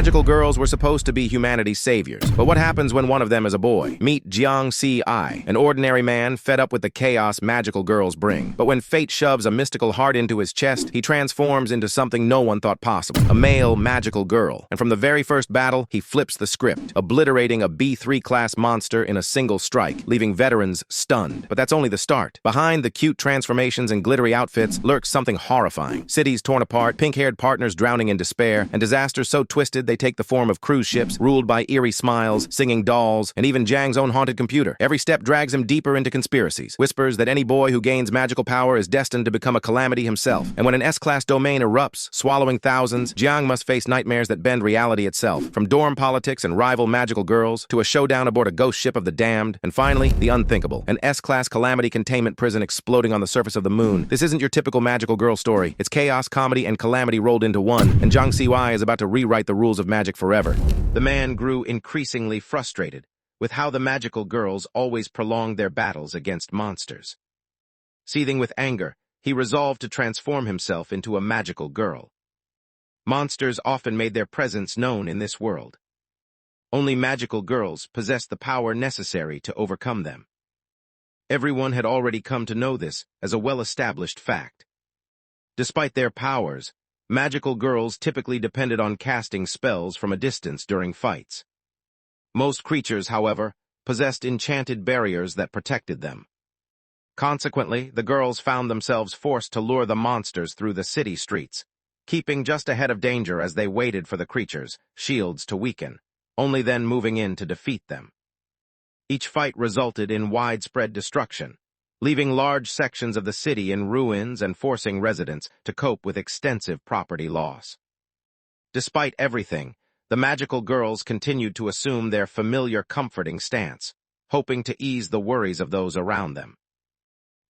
Magical girls were supposed to be humanity's saviors, but what happens when one of them is a boy? Meet Jiang Si-ai, an ordinary man fed up with the chaos magical girls bring. But when fate shoves a mystical heart into his chest, he transforms into something no one thought possible, a male magical girl. And from the very first battle, he flips the script, obliterating a B3 class monster in a single strike, leaving veterans stunned. But that's only the start. Behind the cute transformations and glittery outfits lurks something horrifying. Cities torn apart, pink-haired partners drowning in despair, and disasters so twisted they take the form of cruise ships, ruled by eerie smiles, singing dolls, and even Jiang's own haunted computer. Every step drags him deeper into conspiracies, whispers that any boy who gains magical power is destined to become a calamity himself. And when an S-class domain erupts, swallowing thousands, Jiang must face nightmares that bend reality itself, from dorm politics and rival magical girls, to a showdown aboard a ghost ship of the damned, and finally, the unthinkable, an S-class calamity containment prison exploding on the surface of the moon. This isn't your typical magical girl story. It's chaos, comedy, and calamity rolled into one, and Jiang Si-ai is about to rewrite the rules of magic forever. The man grew increasingly frustrated with how the magical girls always prolonged their battles against monsters. Seething with anger, he resolved to transform himself into a magical girl. Monsters often made their presence known in this world. Only magical girls possessed the power necessary to overcome them. Everyone had already come to know this as a well-established fact. Despite their powers, magical girls typically depended on casting spells from a distance during fights. Most creatures, however, possessed enchanted barriers that protected them. Consequently, the girls found themselves forced to lure the monsters through the city streets, keeping just ahead of danger as they waited for the creatures' shields to weaken, only then moving in to defeat them. Each fight resulted in widespread destruction, leaving large sections of the city in ruins and forcing residents to cope with extensive property loss. Despite everything, the magical girls continued to assume their familiar comforting stance, hoping to ease the worries of those around them.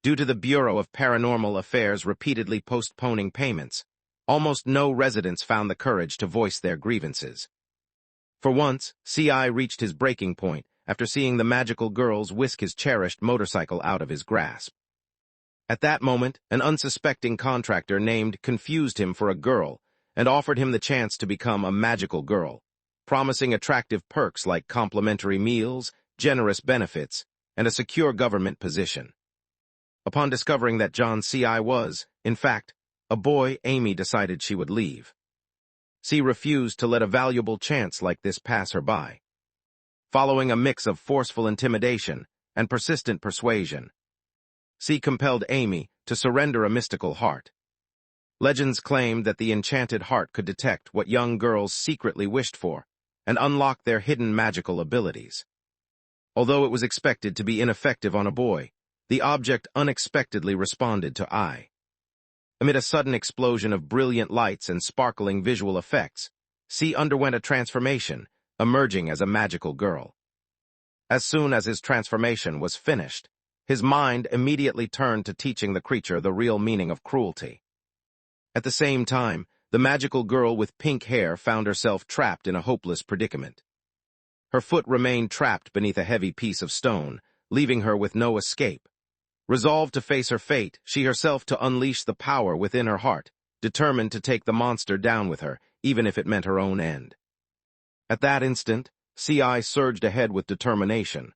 Due to the Bureau of Paranormal Affairs repeatedly postponing payments, almost no residents found the courage to voice their grievances. For once, CI reached his breaking point after seeing the magical girls whisk his cherished motorcycle out of his grasp. At that moment, an unsuspecting contractor named confused him for a girl and offered him the chance to become a magical girl, promising attractive perks like complimentary meals, generous benefits, and a secure government position. Upon discovering that John C.I. was, in fact, a boy, Amy decided she would leave. C refused to let a valuable chance like this pass her by. Following a mix of forceful intimidation and persistent persuasion, C compelled Amy to surrender a mystical heart. Legends claimed that the enchanted heart could detect what young girls secretly wished for and unlock their hidden magical abilities. Although it was expected to be ineffective on a boy, the object unexpectedly responded to I. Amid a sudden explosion of brilliant lights and sparkling visual effects, C underwent a transformation, emerging as a magical girl. As soon as his transformation was finished, his mind immediately turned to teaching the creature the real meaning of cruelty. At the same time, the magical girl with pink hair found herself trapped in a hopeless predicament. Her foot remained trapped beneath a heavy piece of stone, leaving her with no escape. Resolved to face her fate, she herself to unleash the power within her heart, determined to take the monster down with her, even if it meant her own end. At that instant, CI surged ahead with determination.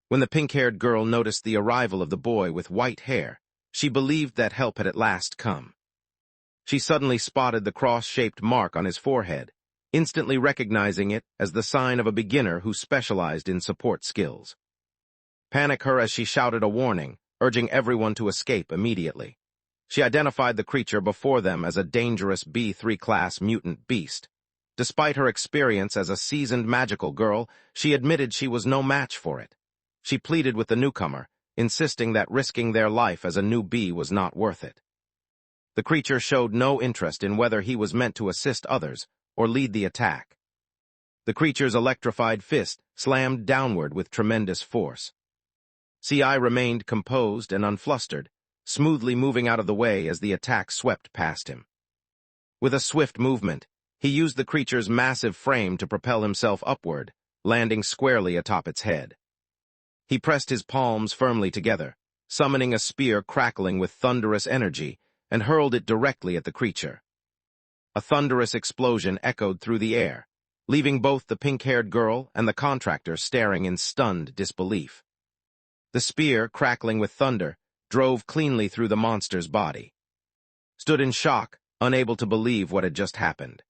When the pink-haired girl noticed the arrival of the boy with white hair, she believed that help had at last come. She suddenly spotted the cross-shaped mark on his forehead, instantly recognizing it as the sign of a beginner who specialized in support skills. Panic her as she shouted a warning, urging everyone to escape immediately. She identified the creature before them as a dangerous B3 class mutant beast. Despite her experience as a seasoned magical girl, she admitted she was no match for it. She pleaded with the newcomer, insisting that risking their life as a new bee was not worth it. The creature showed no interest in whether he was meant to assist others or lead the attack. The creature's electrified fist slammed downward with tremendous force. CI remained composed and unflustered, smoothly moving out of the way as the attack swept past him. With a swift movement, he used the creature's massive frame to propel himself upward, landing squarely atop its head. He pressed his palms firmly together, summoning a spear crackling with thunderous energy, and hurled it directly at the creature. A thunderous explosion echoed through the air, leaving both the pink-haired girl and the contractor staring in stunned disbelief. The spear, crackling with thunder, drove cleanly through the monster's body. Stood in shock, unable to believe what had just happened.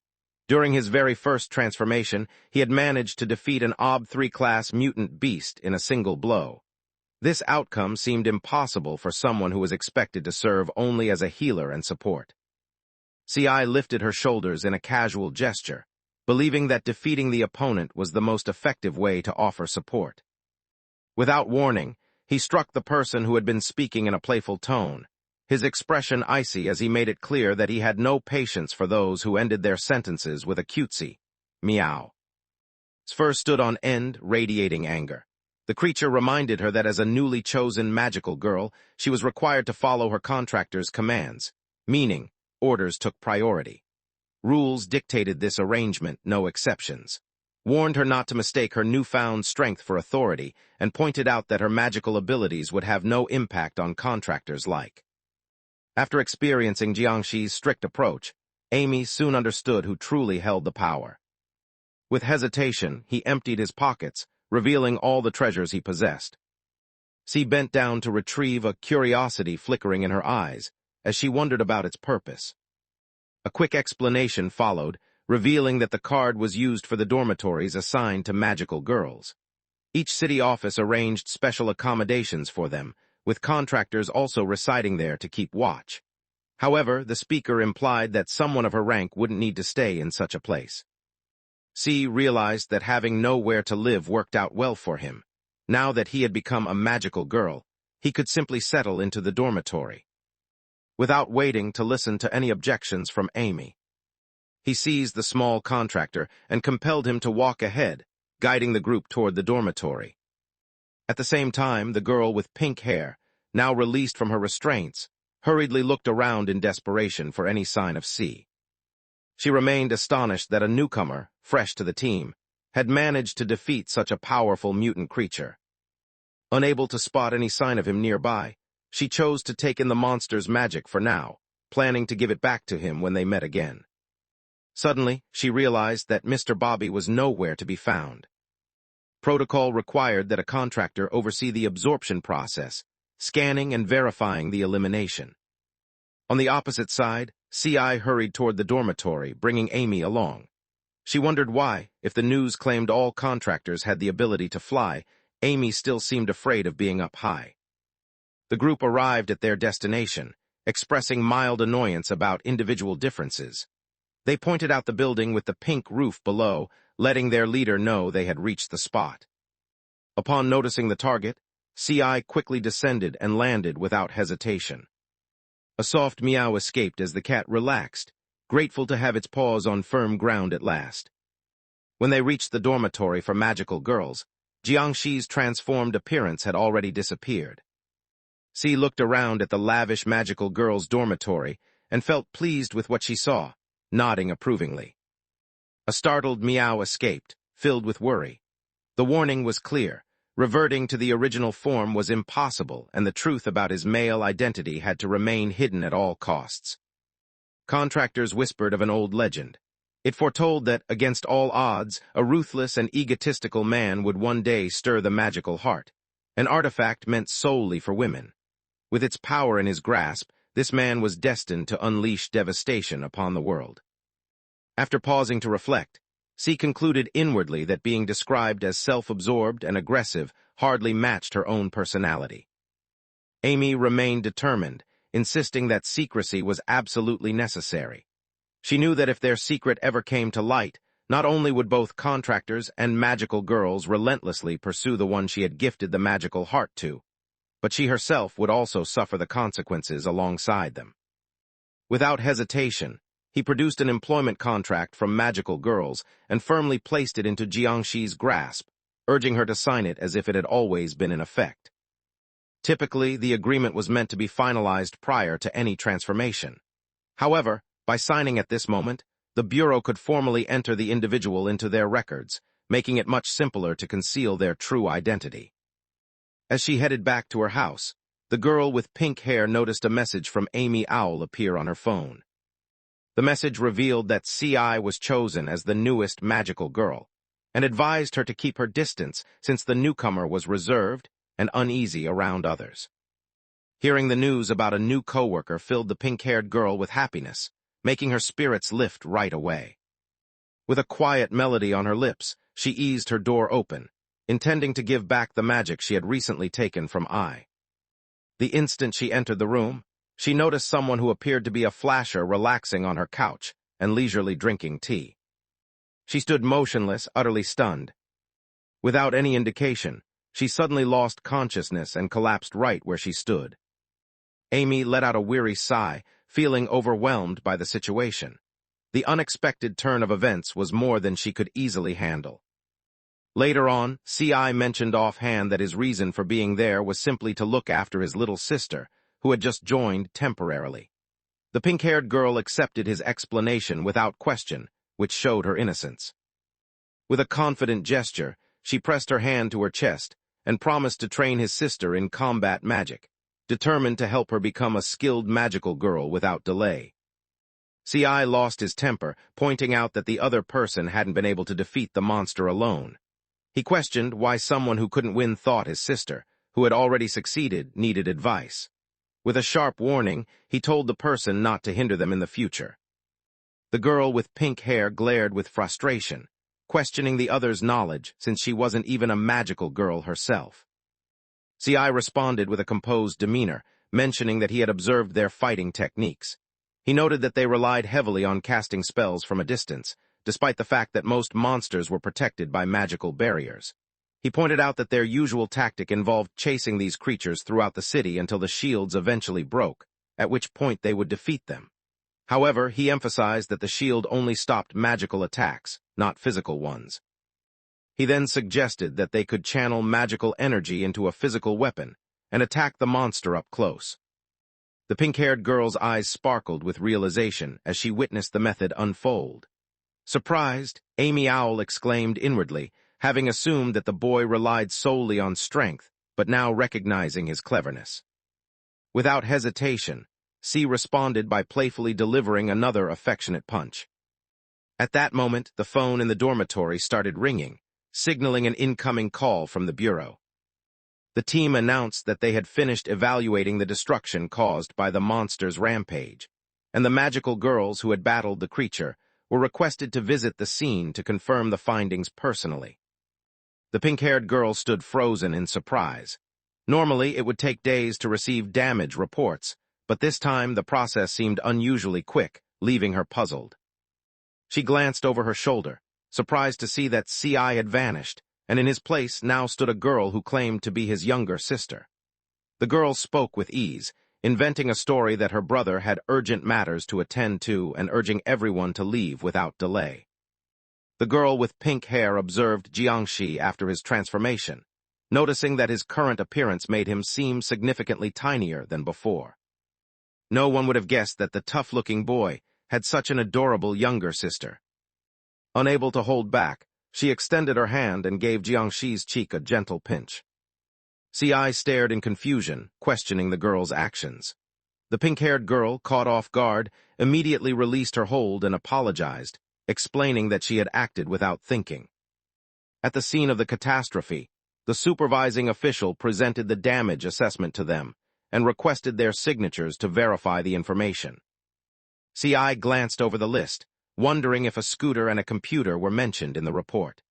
During his very first transformation, he had managed to defeat an OB3 class mutant beast in a single blow. This outcome seemed impossible for someone who was expected to serve only as a healer and support. CI lifted her shoulders in a casual gesture, believing that defeating the opponent was the most effective way to offer support. Without warning, he struck the person who had been speaking in a playful tone, his expression icy as he made it clear that he had no patience for those who ended their sentences with a cutesy meow. His fur stood on end, radiating anger. The creature reminded her that as a newly chosen magical girl, she was required to follow her contractor's commands, meaning orders took priority. Rules dictated this arrangement, no exceptions. Warned her not to mistake her newfound strength for authority, and pointed out that her magical abilities would have no impact on contractors like. After experiencing Jiangxi's strict approach, Amy soon understood who truly held the power. With hesitation, he emptied his pockets, revealing all the treasures he possessed. She bent down to retrieve a curiosity flickering in her eyes, as she wondered about its purpose. A quick explanation followed, revealing that the card was used for the dormitories assigned to magical girls. Each city office arranged special accommodations for them, with contractors also residing there to keep watch. However, the speaker implied that someone of her rank wouldn't need to stay in such a place. C realized that having nowhere to live worked out well for him. Now that he had become a magical girl, he could simply settle into the dormitory. Without waiting to listen to any objections from Amy, he seized the small contractor and compelled him to walk ahead, guiding the group toward the dormitory. At the same time, the girl with pink hair, now released from her restraints, hurriedly looked around in desperation for any sign of C. She remained astonished that a newcomer, fresh to the team, had managed to defeat such a powerful mutant creature. Unable to spot any sign of him nearby, she chose to take in the monster's magic for now, planning to give it back to him when they met again. Suddenly, she realized that Mr. Bobby was nowhere to be found. Protocol required that a contractor oversee the absorption process, scanning and verifying the elimination. On the opposite side, CI hurried toward the dormitory, bringing Amy along. She wondered why, if the news claimed all contractors had the ability to fly, Amy still seemed afraid of being up high. The group arrived at their destination, expressing mild annoyance about individual differences. They pointed out the building with the pink roof below, letting their leader know they had reached the spot. Upon noticing the target, CI quickly descended and landed without hesitation. A soft meow escaped as the cat relaxed, grateful to have its paws on firm ground at last. When they reached the dormitory for magical girls, Jiangxi's transformed appearance had already disappeared. C looked around at the lavish magical girls' dormitory and felt pleased with what she saw, nodding approvingly. A startled meow escaped, filled with worry. The warning was clear. Reverting to the original form was impossible, and the truth about his male identity had to remain hidden at all costs. Contractors whispered of an old legend. It foretold that, against all odds, a ruthless and egotistical man would one day stir the magical heart, an artifact meant solely for women. With its power in his grasp, this man was destined to unleash devastation upon the world. After pausing to reflect, C concluded inwardly that being described as self-absorbed and aggressive hardly matched her own personality. Amy remained determined, insisting that secrecy was absolutely necessary. She knew that if their secret ever came to light, not only would both contractors and magical girls relentlessly pursue the one she had gifted the magical heart to, but she herself would also suffer the consequences alongside them. Without hesitation, he produced an employment contract from magical girls and firmly placed it into Jiangxi's grasp, urging her to sign it as if it had always been in effect. Typically, the agreement was meant to be finalized prior to any transformation. However, by signing at this moment, the Bureau could formally enter the individual into their records, making it much simpler to conceal their true identity. As she headed back to her house, the girl with pink hair noticed a message from Amy Owl appear on her phone. The message revealed that CI was chosen as the newest magical girl, and advised her to keep her distance since the newcomer was reserved and uneasy around others. Hearing the news about a new coworker filled the pink-haired girl with happiness, making her spirits lift right away. With a quiet melody on her lips, she eased her door open, intending to give back the magic she had recently taken from I. The instant she entered the room, she noticed someone who appeared to be a flasher relaxing on her couch and leisurely drinking tea. She stood motionless, utterly stunned. Without any indication, she suddenly lost consciousness and collapsed right where she stood. Amy let out a weary sigh, feeling overwhelmed by the situation. The unexpected turn of events was more than she could easily handle. Later on, CI mentioned offhand that his reason for being there was simply to look after his little sister, who had just joined temporarily. The pink-haired girl accepted his explanation without question, which showed her innocence. With a confident gesture, she pressed her hand to her chest and promised to train his sister in combat magic, determined to help her become a skilled magical girl without delay. CI lost his temper, pointing out that the other person hadn't been able to defeat the monster alone. He questioned why someone who couldn't win thought his sister, who had already succeeded, needed advice. With a sharp warning, he told the person not to hinder them in the future. The girl with pink hair glared with frustration, questioning the other's knowledge since she wasn't even a magical girl herself. CI responded with a composed demeanor, mentioning that he had observed their fighting techniques. He noted that they relied heavily on casting spells from a distance, despite the fact that most monsters were protected by magical barriers. He pointed out that their usual tactic involved chasing these creatures throughout the city until the shields eventually broke, at which point they would defeat them. However, he emphasized that the shield only stopped magical attacks, not physical ones. He then suggested that they could channel magical energy into a physical weapon and attack the monster up close. The pink-haired girl's eyes sparkled with realization as she witnessed the method unfold. Surprised, Amy Owl exclaimed inwardly, having assumed that the boy relied solely on strength, but now recognizing his cleverness. Without hesitation, C responded by playfully delivering another affectionate punch. At that moment, the phone in the dormitory started ringing, signaling an incoming call from the bureau. The team announced that they had finished evaluating the destruction caused by the monster's rampage, and the magical girls who had battled the creature were requested to visit the scene to confirm the findings personally. The pink-haired girl stood frozen in surprise. Normally, it would take days to receive damage reports, but this time the process seemed unusually quick, leaving her puzzled. She glanced over her shoulder, surprised to see that CI had vanished, and in his place now stood a girl who claimed to be his younger sister. The girl spoke with ease, inventing a story that her brother had urgent matters to attend to and urging everyone to leave without delay. The girl with pink hair observed Jiangxi after his transformation, noticing that his current appearance made him seem significantly tinier than before. No one would have guessed that the tough-looking boy had such an adorable younger sister. Unable to hold back, she extended her hand and gave Jiangxi's cheek a gentle pinch. CI stared in confusion, questioning the girl's actions. The pink-haired girl, caught off guard, immediately released her hold and apologized, explaining that she had acted without thinking. At the scene of the catastrophe, the supervising official presented the damage assessment to them and requested their signatures to verify the information. CI glanced over the list, wondering if a scooter and a computer were mentioned in the report.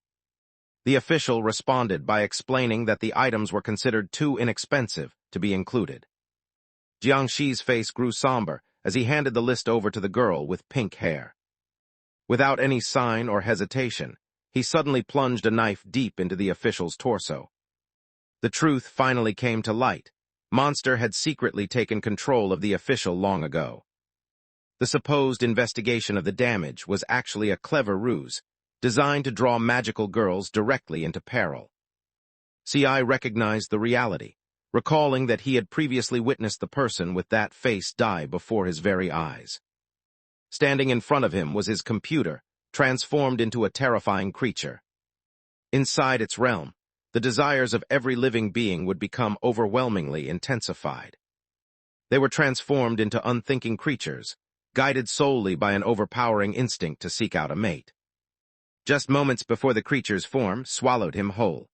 The official responded by explaining that the items were considered too inexpensive to be included. Jiangxi's face grew somber as he handed the list over to the girl with pink hair. Without any sign or hesitation, he suddenly plunged a knife deep into the official's torso. The truth finally came to light. Monster had secretly taken control of the official long ago. The supposed investigation of the damage was actually a clever ruse, designed to draw magical girls directly into peril. CI recognized the reality, recalling that he had previously witnessed the person with that face die before his very eyes. Standing in front of him was his computer, transformed into a terrifying creature. Inside its realm, the desires of every living being would become overwhelmingly intensified. They were transformed into unthinking creatures, guided solely by an overpowering instinct to seek out a mate. Just moments before the creature's form swallowed him whole.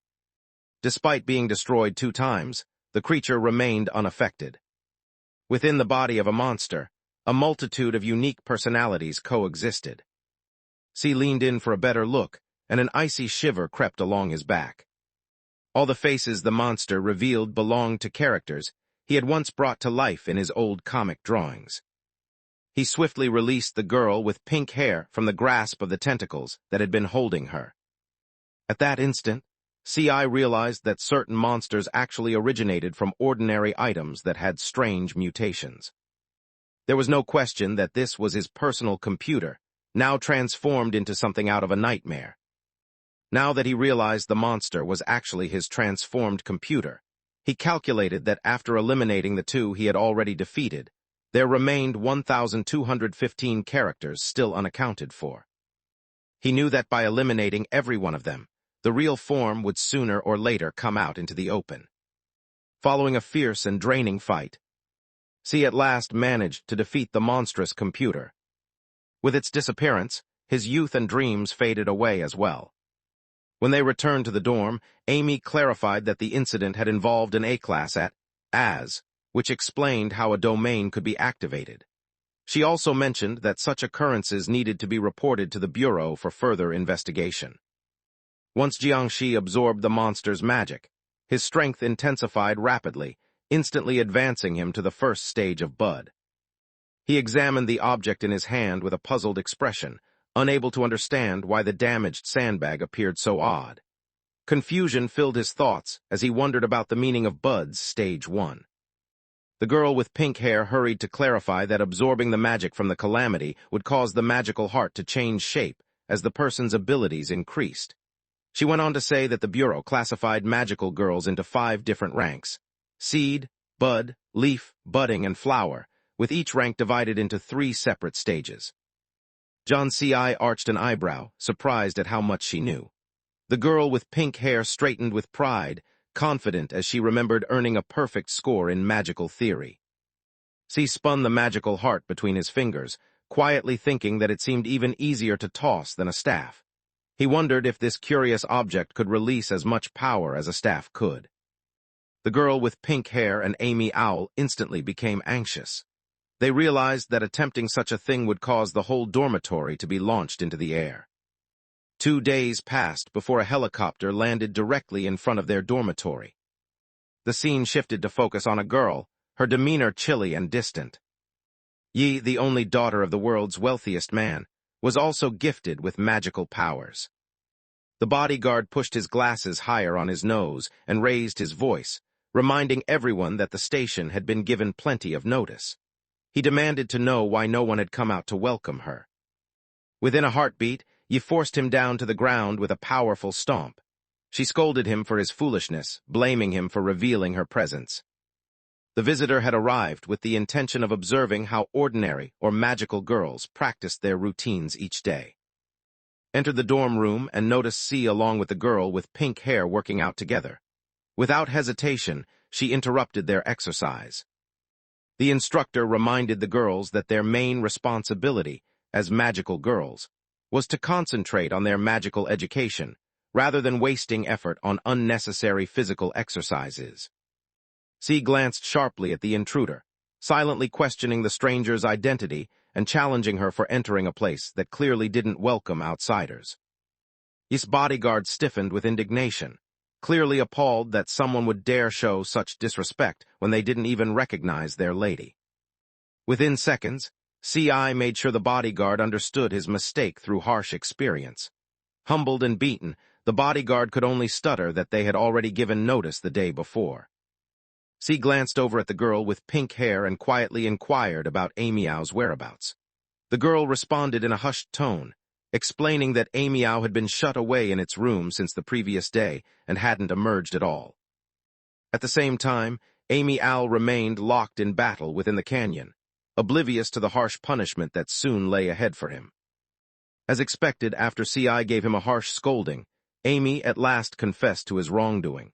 Despite being destroyed 2 times, the creature remained unaffected. Within the body of a monster, a multitude of unique personalities coexisted. C leaned in for a better look, and an icy shiver crept along his back. All the faces the monster revealed belonged to characters he had once brought to life in his old comic drawings. He swiftly released the girl with pink hair from the grasp of the tentacles that had been holding her. At that instant, CI realized that certain monsters actually originated from ordinary items that had strange mutations. There was no question that this was his personal computer, now transformed into something out of a nightmare. Now that he realized the monster was actually his transformed computer, he calculated that after eliminating the 2 he had already defeated, there remained 1,215 characters still unaccounted for. He knew that by eliminating every one of them, the real form would sooner or later come out into the open. Following a fierce and draining fight, C at last managed to defeat the monstrous computer. With its disappearance, his youth and dreams faded away as well. When they returned to the dorm, Amy clarified that the incident had involved an A-class at AS, which explained how a domain could be activated. She also mentioned that such occurrences needed to be reported to the Bureau for further investigation. Once Jiangxi absorbed the monster's magic, his strength intensified rapidly, instantly advancing him to the first stage of Bud. He examined the object in his hand with a puzzled expression, unable to understand why the damaged sandbag appeared so odd. Confusion filled his thoughts as he wondered about the meaning of Bud's Stage 1. The girl with pink hair hurried to clarify that absorbing the magic from the calamity would cause the magical heart to change shape as the person's abilities increased. She went on to say that the Bureau classified magical girls into 5 different ranks: seed, bud, leaf, budding, and flower, with each rank divided into 3 separate stages. John C.I. arched an eyebrow, surprised at how much she knew. The girl with pink hair straightened with pride, confident as she remembered earning a perfect score in magical theory. C spun the magical heart between his fingers, quietly thinking that it seemed even easier to toss than a staff. He wondered if this curious object could release as much power as a staff could. The girl with pink hair and Amy Owl instantly became anxious. They realized that attempting such a thing would cause the whole dormitory to be launched into the air. 2 days passed before a helicopter landed directly in front of their dormitory. The scene shifted to focus on a girl, her demeanor chilly and distant. Yi, the only daughter of the world's wealthiest man, was also gifted with magical powers. The bodyguard pushed his glasses higher on his nose and raised his voice, reminding everyone that the station had been given plenty of notice. He demanded to know why no one had come out to welcome her. Within a heartbeat, Yi forced him down to the ground with a powerful stomp. She scolded him for his foolishness, blaming him for revealing her presence. The visitor had arrived with the intention of observing how ordinary or magical girls practiced their routines each day. Entered the dorm room and noticed C along with the girl with pink hair working out together. Without hesitation, she interrupted their exercise. The instructor reminded the girls that their main responsibility, as magical girls, was to concentrate on their magical education, rather than wasting effort on unnecessary physical exercises. C glanced sharply at the intruder, silently questioning the stranger's identity and challenging her for entering a place that clearly didn't welcome outsiders. Yi's bodyguard stiffened with indignation, clearly appalled that someone would dare show such disrespect when they didn't even recognize their lady. Within seconds, C.I. made sure the bodyguard understood his mistake through harsh experience. Humbled and beaten, the bodyguard could only stutter that they had already given notice the day before. C glanced over at the girl with pink hair and quietly inquired about Amy-Ow's whereabouts. The girl responded in a hushed tone, explaining that Amy-Ow had been shut away in its room since the previous day and hadn't emerged at all. At the same time, Amy-Owl remained locked in battle within the canyon, oblivious to the harsh punishment that soon lay ahead for him. As expected, after C.I. gave him a harsh scolding, Amy at last confessed to his wrongdoing.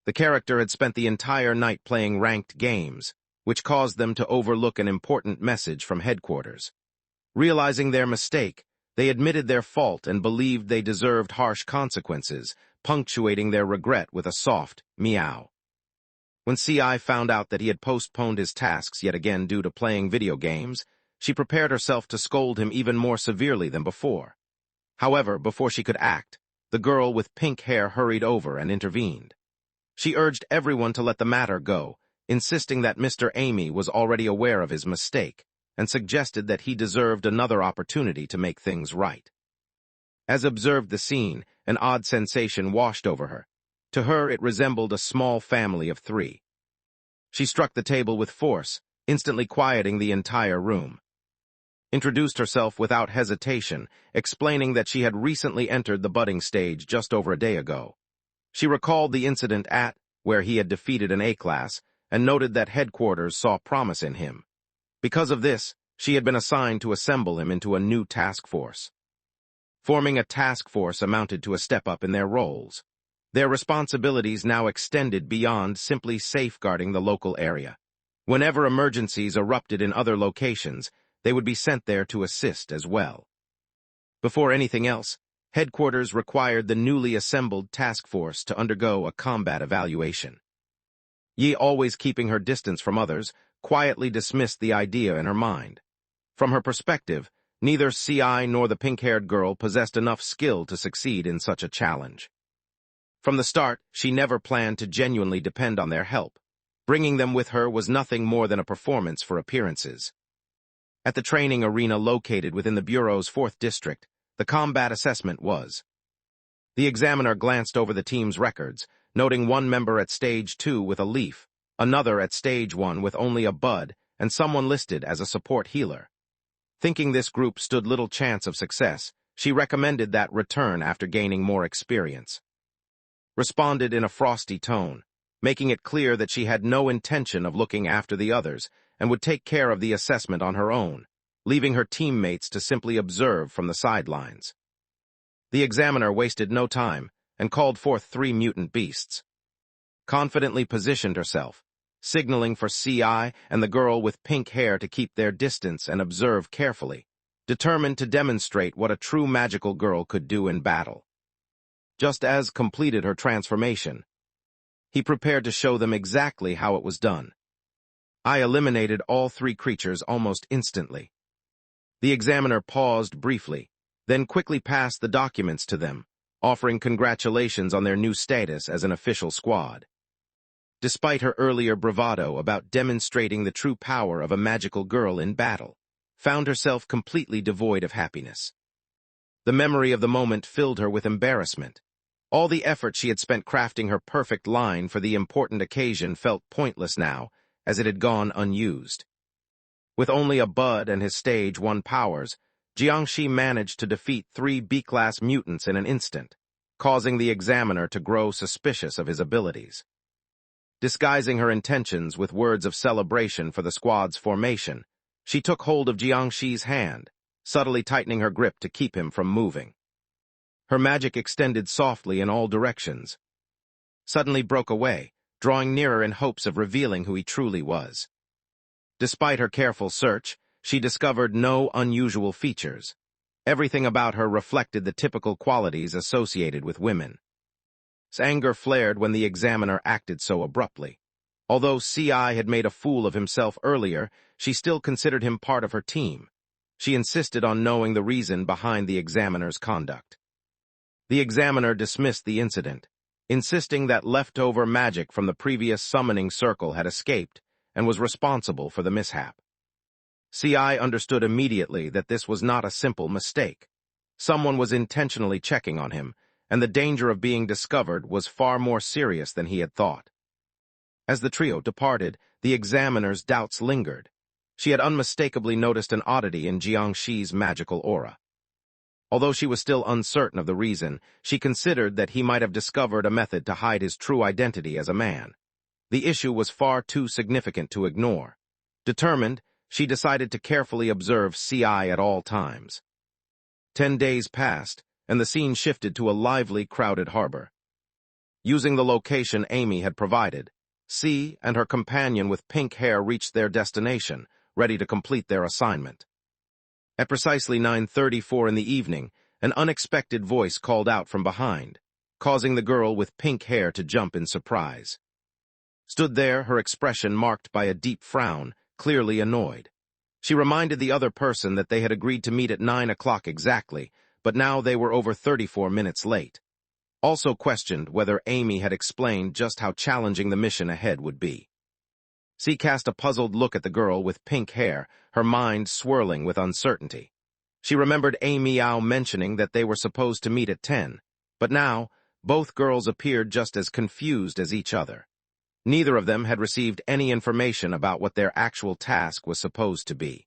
The character had spent the entire night playing ranked games, which caused them to overlook an important message from headquarters. Realizing their mistake, they admitted their fault and believed they deserved harsh consequences, punctuating their regret with a soft meow. When CI found out that he had postponed his tasks yet again due to playing video games, she prepared herself to scold him even more severely than before. However, before she could act, the girl with pink hair hurried over and intervened. She urged everyone to let the matter go, insisting that Mr. Amy was already aware of his mistake, and suggested that he deserved another opportunity to make things right. As observed the scene, an odd sensation washed over her. To her, it resembled a small family of three. She struck the table with force, instantly quieting the entire room. Introduced herself without hesitation, explaining that she had recently entered the budding stage just over a day ago. She recalled the incident where he had defeated an A-class, and noted that headquarters saw promise in him. Because of this, she had been assigned to assemble him into a new task force. Forming a task force amounted to a step up in their roles. Their responsibilities now extended beyond simply safeguarding the local area. Whenever emergencies erupted in other locations, they would be sent there to assist as well. Before anything else, headquarters required the newly assembled task force to undergo a combat evaluation. Yi, always keeping her distance from others, quietly dismissed the idea in her mind. From her perspective, neither CI nor the pink-haired girl possessed enough skill to succeed in such a challenge. From the start, she never planned to genuinely depend on their help. Bringing them with her was nothing more than a performance for appearances. At the training arena located within the Bureau's 4th District, the combat assessment was. The examiner glanced over the team's records, noting one member at Stage 2 with a leaf, another at Stage 1 with only a bud, and someone listed as a support healer. Thinking this group stood little chance of success, she recommended that return after gaining more experience. Responded in a frosty tone, making it clear that she had no intention of looking after the others and would take care of the assessment on her own, leaving her teammates to simply observe from the sidelines. The examiner wasted no time and called forth 3 mutant beasts. Confidently positioned herself, signaling for CI and the girl with pink hair to keep their distance and observe carefully, determined to demonstrate what a true magical girl could do in battle. Just as completed her transformation, he prepared to show them exactly how it was done. I eliminated all 3 creatures almost instantly. The examiner paused briefly, then quickly passed the documents to them, offering congratulations on their new status as an official squad. Despite her earlier bravado about demonstrating the true power of a magical girl in battle, found herself completely devoid of happiness. The memory of the moment filled her with embarrassment. All the effort she had spent crafting her perfect line for the important occasion felt pointless now, as it had gone unused. With only a bud and his Stage 1 powers, Jiangxi managed to defeat 3 B-class mutants in an instant, causing the examiner to grow suspicious of his abilities. Disguising her intentions with words of celebration for the squad's formation, she took hold of Jiangxi's hand, subtly tightening her grip to keep him from moving. Her magic extended softly in all directions, suddenly broke away, drawing nearer in hopes of revealing who he truly was. Despite her careful search, she discovered no unusual features. Everything about her reflected the typical qualities associated with women. Anger flared when the examiner acted so abruptly. Although CI had made a fool of himself earlier, she still considered him part of her team. She insisted on knowing the reason behind the examiner's conduct. The examiner dismissed the incident, insisting that leftover magic from the previous summoning circle had escaped and was responsible for the mishap. CI understood immediately that this was not a simple mistake. Someone was intentionally checking on him, and the danger of being discovered was far more serious than he had thought. As the trio departed, the examiner's doubts lingered. She had unmistakably noticed an oddity in Jiangxi's magical aura. Although she was still uncertain of the reason, she considered that he might have discovered a method to hide his true identity as a man. The issue was far too significant to ignore. Determined, she decided to carefully observe CI at all times. 10 days passed, and the scene shifted to a lively, crowded harbor. Using the location Amy had provided, C and her companion with pink hair reached their destination, ready to complete their assignment. At precisely 9:34 in the evening, an unexpected voice called out from behind, causing the girl with pink hair to jump in surprise. Stood there, her expression marked by a deep frown, clearly annoyed. She reminded the other person that they had agreed to meet at 9 o'clock exactly, but now they were over 34 minutes late. Also questioned whether Amy had explained just how challenging the mission ahead would be. C cast a puzzled look at the girl with pink hair, her mind swirling with uncertainty. She remembered Amy mentioning that they were supposed to meet at 10, but now, both girls appeared just as confused as each other. Neither of them had received any information about what their actual task was supposed to be.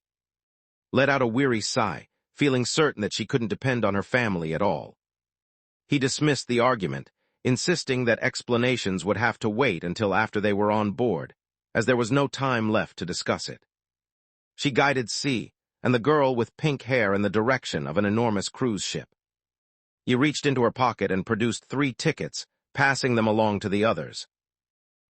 Let out a weary sigh, feeling certain that she couldn't depend on her family at all. He dismissed the argument, insisting that explanations would have to wait until after they were on board, as there was no time left to discuss it. She guided C and the girl with pink hair in the direction of an enormous cruise ship. He reached into her pocket and produced 3 tickets, passing them along to the others.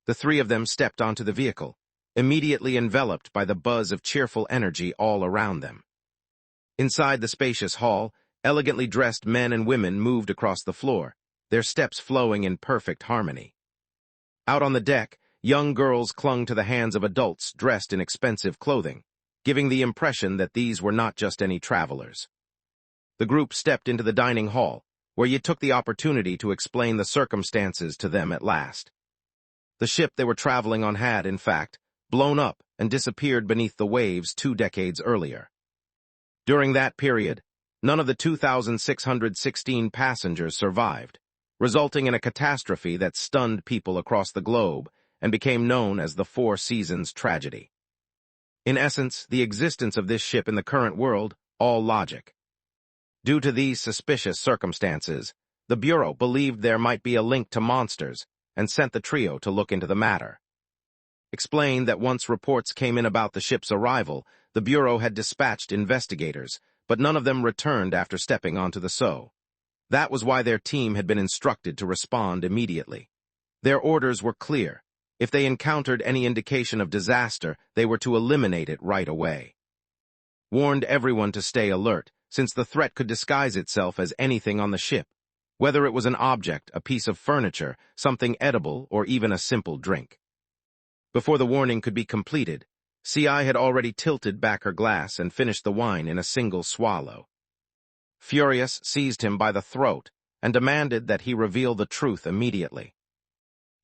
The 3 of them stepped onto the vehicle, immediately enveloped by the buzz of cheerful energy all around them. Inside the spacious hall, elegantly dressed men and women moved across the floor, their steps flowing in perfect harmony. Out on the deck, young girls clung to the hands of adults dressed in expensive clothing, giving the impression that these were not just any travelers. The group stepped into the dining hall, where Yi took the opportunity to explain the circumstances to them at last. The ship they were traveling on had, in fact, blown up and disappeared beneath the waves 2 decades earlier. During that period, none of the 2,616 passengers survived, resulting in a catastrophe that stunned people across the globe and became known as the 4 Seasons tragedy. In essence, the existence of this ship in the current world, all logic. Due to these suspicious circumstances, the Bureau believed there might be a link to monsters and sent the trio to look into the matter. Explained that once reports came in about the ship's arrival, the Bureau had dispatched investigators, but none of them returned after stepping onto the SO. That was why their team had been instructed to respond immediately. Their orders were clear. If they encountered any indication of disaster, they were to eliminate it right away. Warned everyone to stay alert, since the threat could disguise itself as anything on the ship, whether it was an object, a piece of furniture, something edible, or even a simple drink. Before the warning could be completed, CI had already tilted back her glass and finished the wine in a single swallow. Furious seized him by the throat and demanded that he reveal the truth immediately.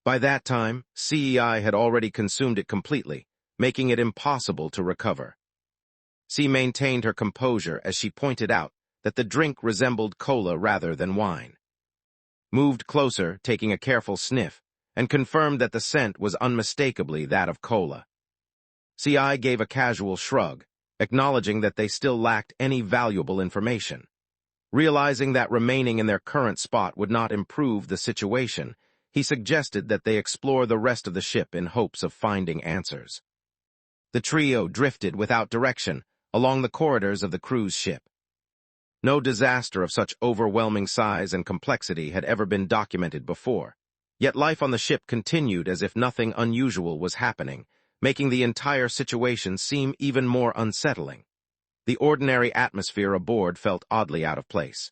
By that time, CEI had already consumed it completely, making it impossible to recover. C maintained her composure as she pointed out that the drink resembled cola rather than wine. Moved closer, taking a careful sniff, and confirmed that the scent was unmistakably that of cola. CI gave a casual shrug, acknowledging that they still lacked any valuable information. Realizing that remaining in their current spot would not improve the situation, he suggested that they explore the rest of the ship in hopes of finding answers. The trio drifted without direction along the corridors of the cruise ship. No disaster of such overwhelming size and complexity had ever been documented before, yet life on the ship continued as if nothing unusual was happening, making the entire situation seem even more unsettling. The ordinary atmosphere aboard felt oddly out of place.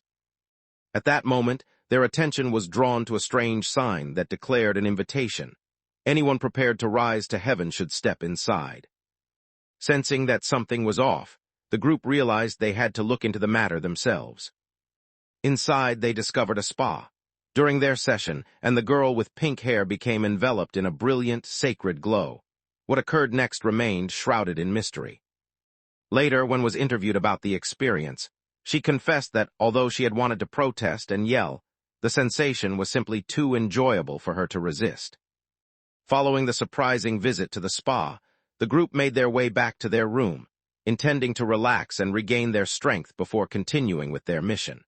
At that moment, their attention was drawn to a strange sign that declared an invitation. Anyone prepared to rise to heaven should step inside. Sensing that something was off, the group realized they had to look into the matter themselves. Inside, they discovered a spa. During their session, and the girl with pink hair became enveloped in a brilliant, sacred glow. What occurred next remained shrouded in mystery. Later, when was interviewed about the experience, she confessed that, although she had wanted to protest and yell, the sensation was simply too enjoyable for her to resist. Following the surprising visit to the spa, the group made their way back to their room, intending to relax and regain their strength before continuing with their mission.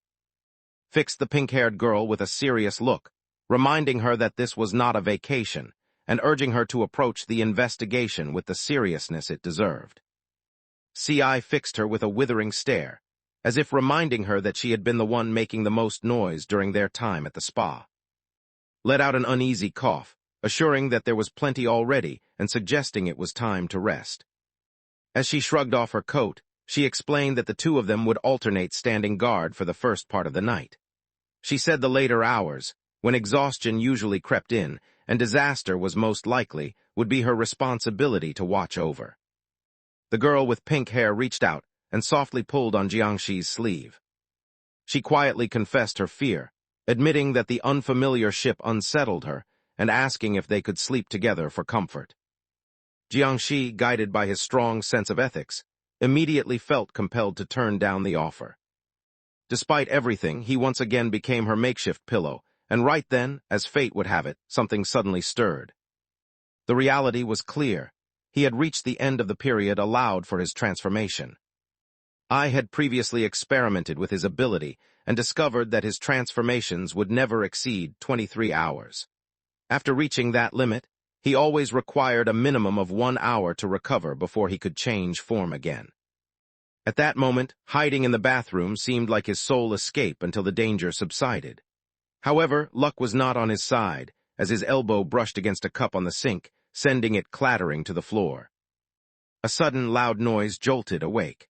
Fixed the pink-haired girl with a serious look, reminding her that this was not a vacation, and urging her to approach the investigation with the seriousness it deserved. CI fixed her with a withering stare, as if reminding her that she had been the one making the most noise during their time at the spa. Let out an uneasy cough, assuring that there was plenty already and suggesting it was time to rest. As she shrugged off her coat, she explained that the two of them would alternate standing guard for the first part of the night. She said the later hours, when exhaustion usually crept in and disaster was most likely, would be her responsibility to watch over. The girl with pink hair reached out and softly pulled on Jiangxi's sleeve. She quietly confessed her fear, admitting that the unfamiliar ship unsettled her and asking if they could sleep together for comfort. Jiangxi, guided by his strong sense of ethics, immediately felt compelled to turn down the offer. Despite everything, he once again became her makeshift pillow, and right then, as fate would have it, something suddenly stirred. The reality was clear. He had reached the end of the period allowed for his transformation. I had previously experimented with his ability and discovered that his transformations would never exceed 23 hours. After reaching that limit, he always required a minimum of 1 hour to recover before he could change form again. At that moment, hiding in the bathroom seemed like his sole escape until the danger subsided. However, luck was not on his side, as his elbow brushed against a cup on the sink, sending it clattering to the floor. A sudden loud noise jolted awake.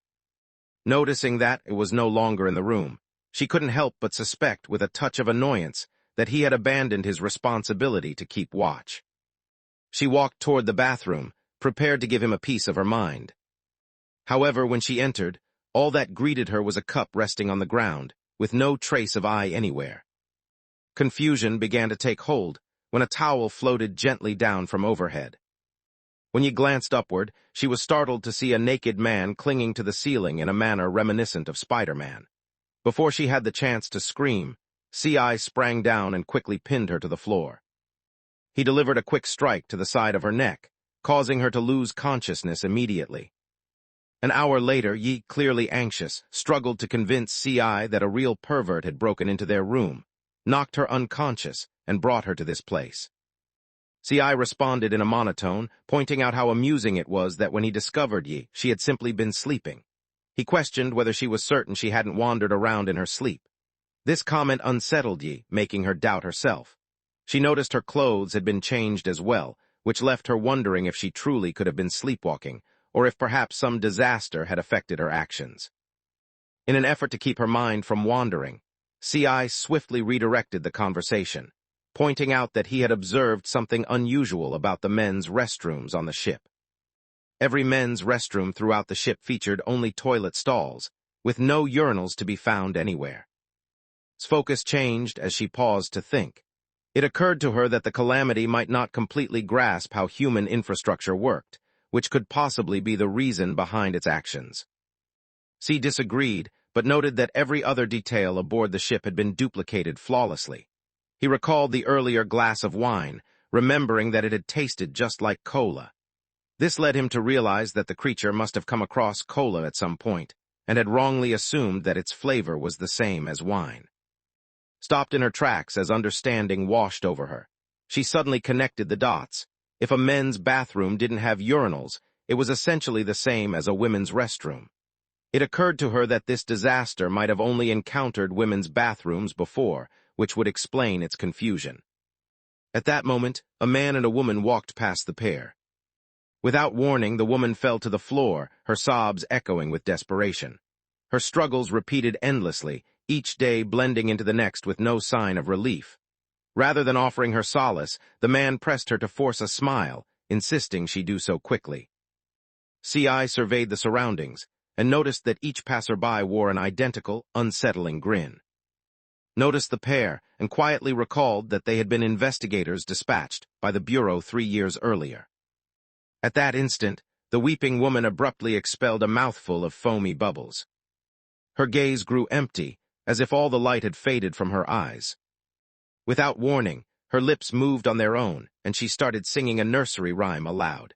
Noticing that it was no longer in the room, she couldn't help but suspect with a touch of annoyance that he had abandoned his responsibility to keep watch. She walked toward the bathroom, prepared to give him a piece of her mind. However, when she entered, all that greeted her was a cup resting on the ground, with no trace of eye anywhere. Confusion began to take hold when a towel floated gently down from overhead. When he glanced upward, she was startled to see a naked man clinging to the ceiling in a manner reminiscent of Spider-Man. Before she had the chance to scream, C.I. sprang down and quickly pinned her to the floor. He delivered a quick strike to the side of her neck, causing her to lose consciousness immediately. An hour later, Yi, clearly anxious, struggled to convince C.I. that a real pervert had broken into their room, knocked her unconscious, and brought her to this place. C.I. responded in a monotone, pointing out how amusing it was that when he discovered Yi, she had simply been sleeping. He questioned whether she was certain she hadn't wandered around in her sleep. This comment unsettled Yi, making her doubt herself. She noticed her clothes had been changed as well, which left her wondering if she truly could have been sleepwalking, or if perhaps some disaster had affected her actions. In an effort to keep her mind from wandering, C.I. swiftly redirected the conversation, pointing out that he had observed something unusual about the men's restrooms on the ship. Every men's restroom throughout the ship featured only toilet stalls, with no urinals to be found anywhere. His focus changed as she paused to think. It occurred to her that the calamity might not completely grasp how human infrastructure worked, which could possibly be the reason behind its actions. C disagreed, but noted that every other detail aboard the ship had been duplicated flawlessly. He recalled the earlier glass of wine, remembering that it had tasted just like cola. This led him to realize that the creature must have come across cola at some point, and had wrongly assumed that its flavor was the same as wine. Stopped in her tracks as understanding washed over her. She suddenly connected the dots. If a men's bathroom didn't have urinals, it was essentially the same as a women's restroom. It occurred to her that this disaster might have only encountered women's bathrooms before, which would explain its confusion. At that moment, a man and a woman walked past the pair. Without warning, the woman fell to the floor, her sobs echoing with desperation. Her struggles repeated endlessly, each day blending into the next with no sign of relief. Rather than offering her solace, the man pressed her to force a smile, insisting she do so quickly. C.I. surveyed the surroundings, and noticed that each passerby wore an identical, unsettling grin. Noticed the pair, and quietly recalled that they had been investigators dispatched by the Bureau 3 years earlier. At that instant, the weeping woman abruptly expelled a mouthful of foamy bubbles. Her gaze grew empty, as if all the light had faded from her eyes. Without warning, her lips moved on their own, and she started singing a nursery rhyme aloud.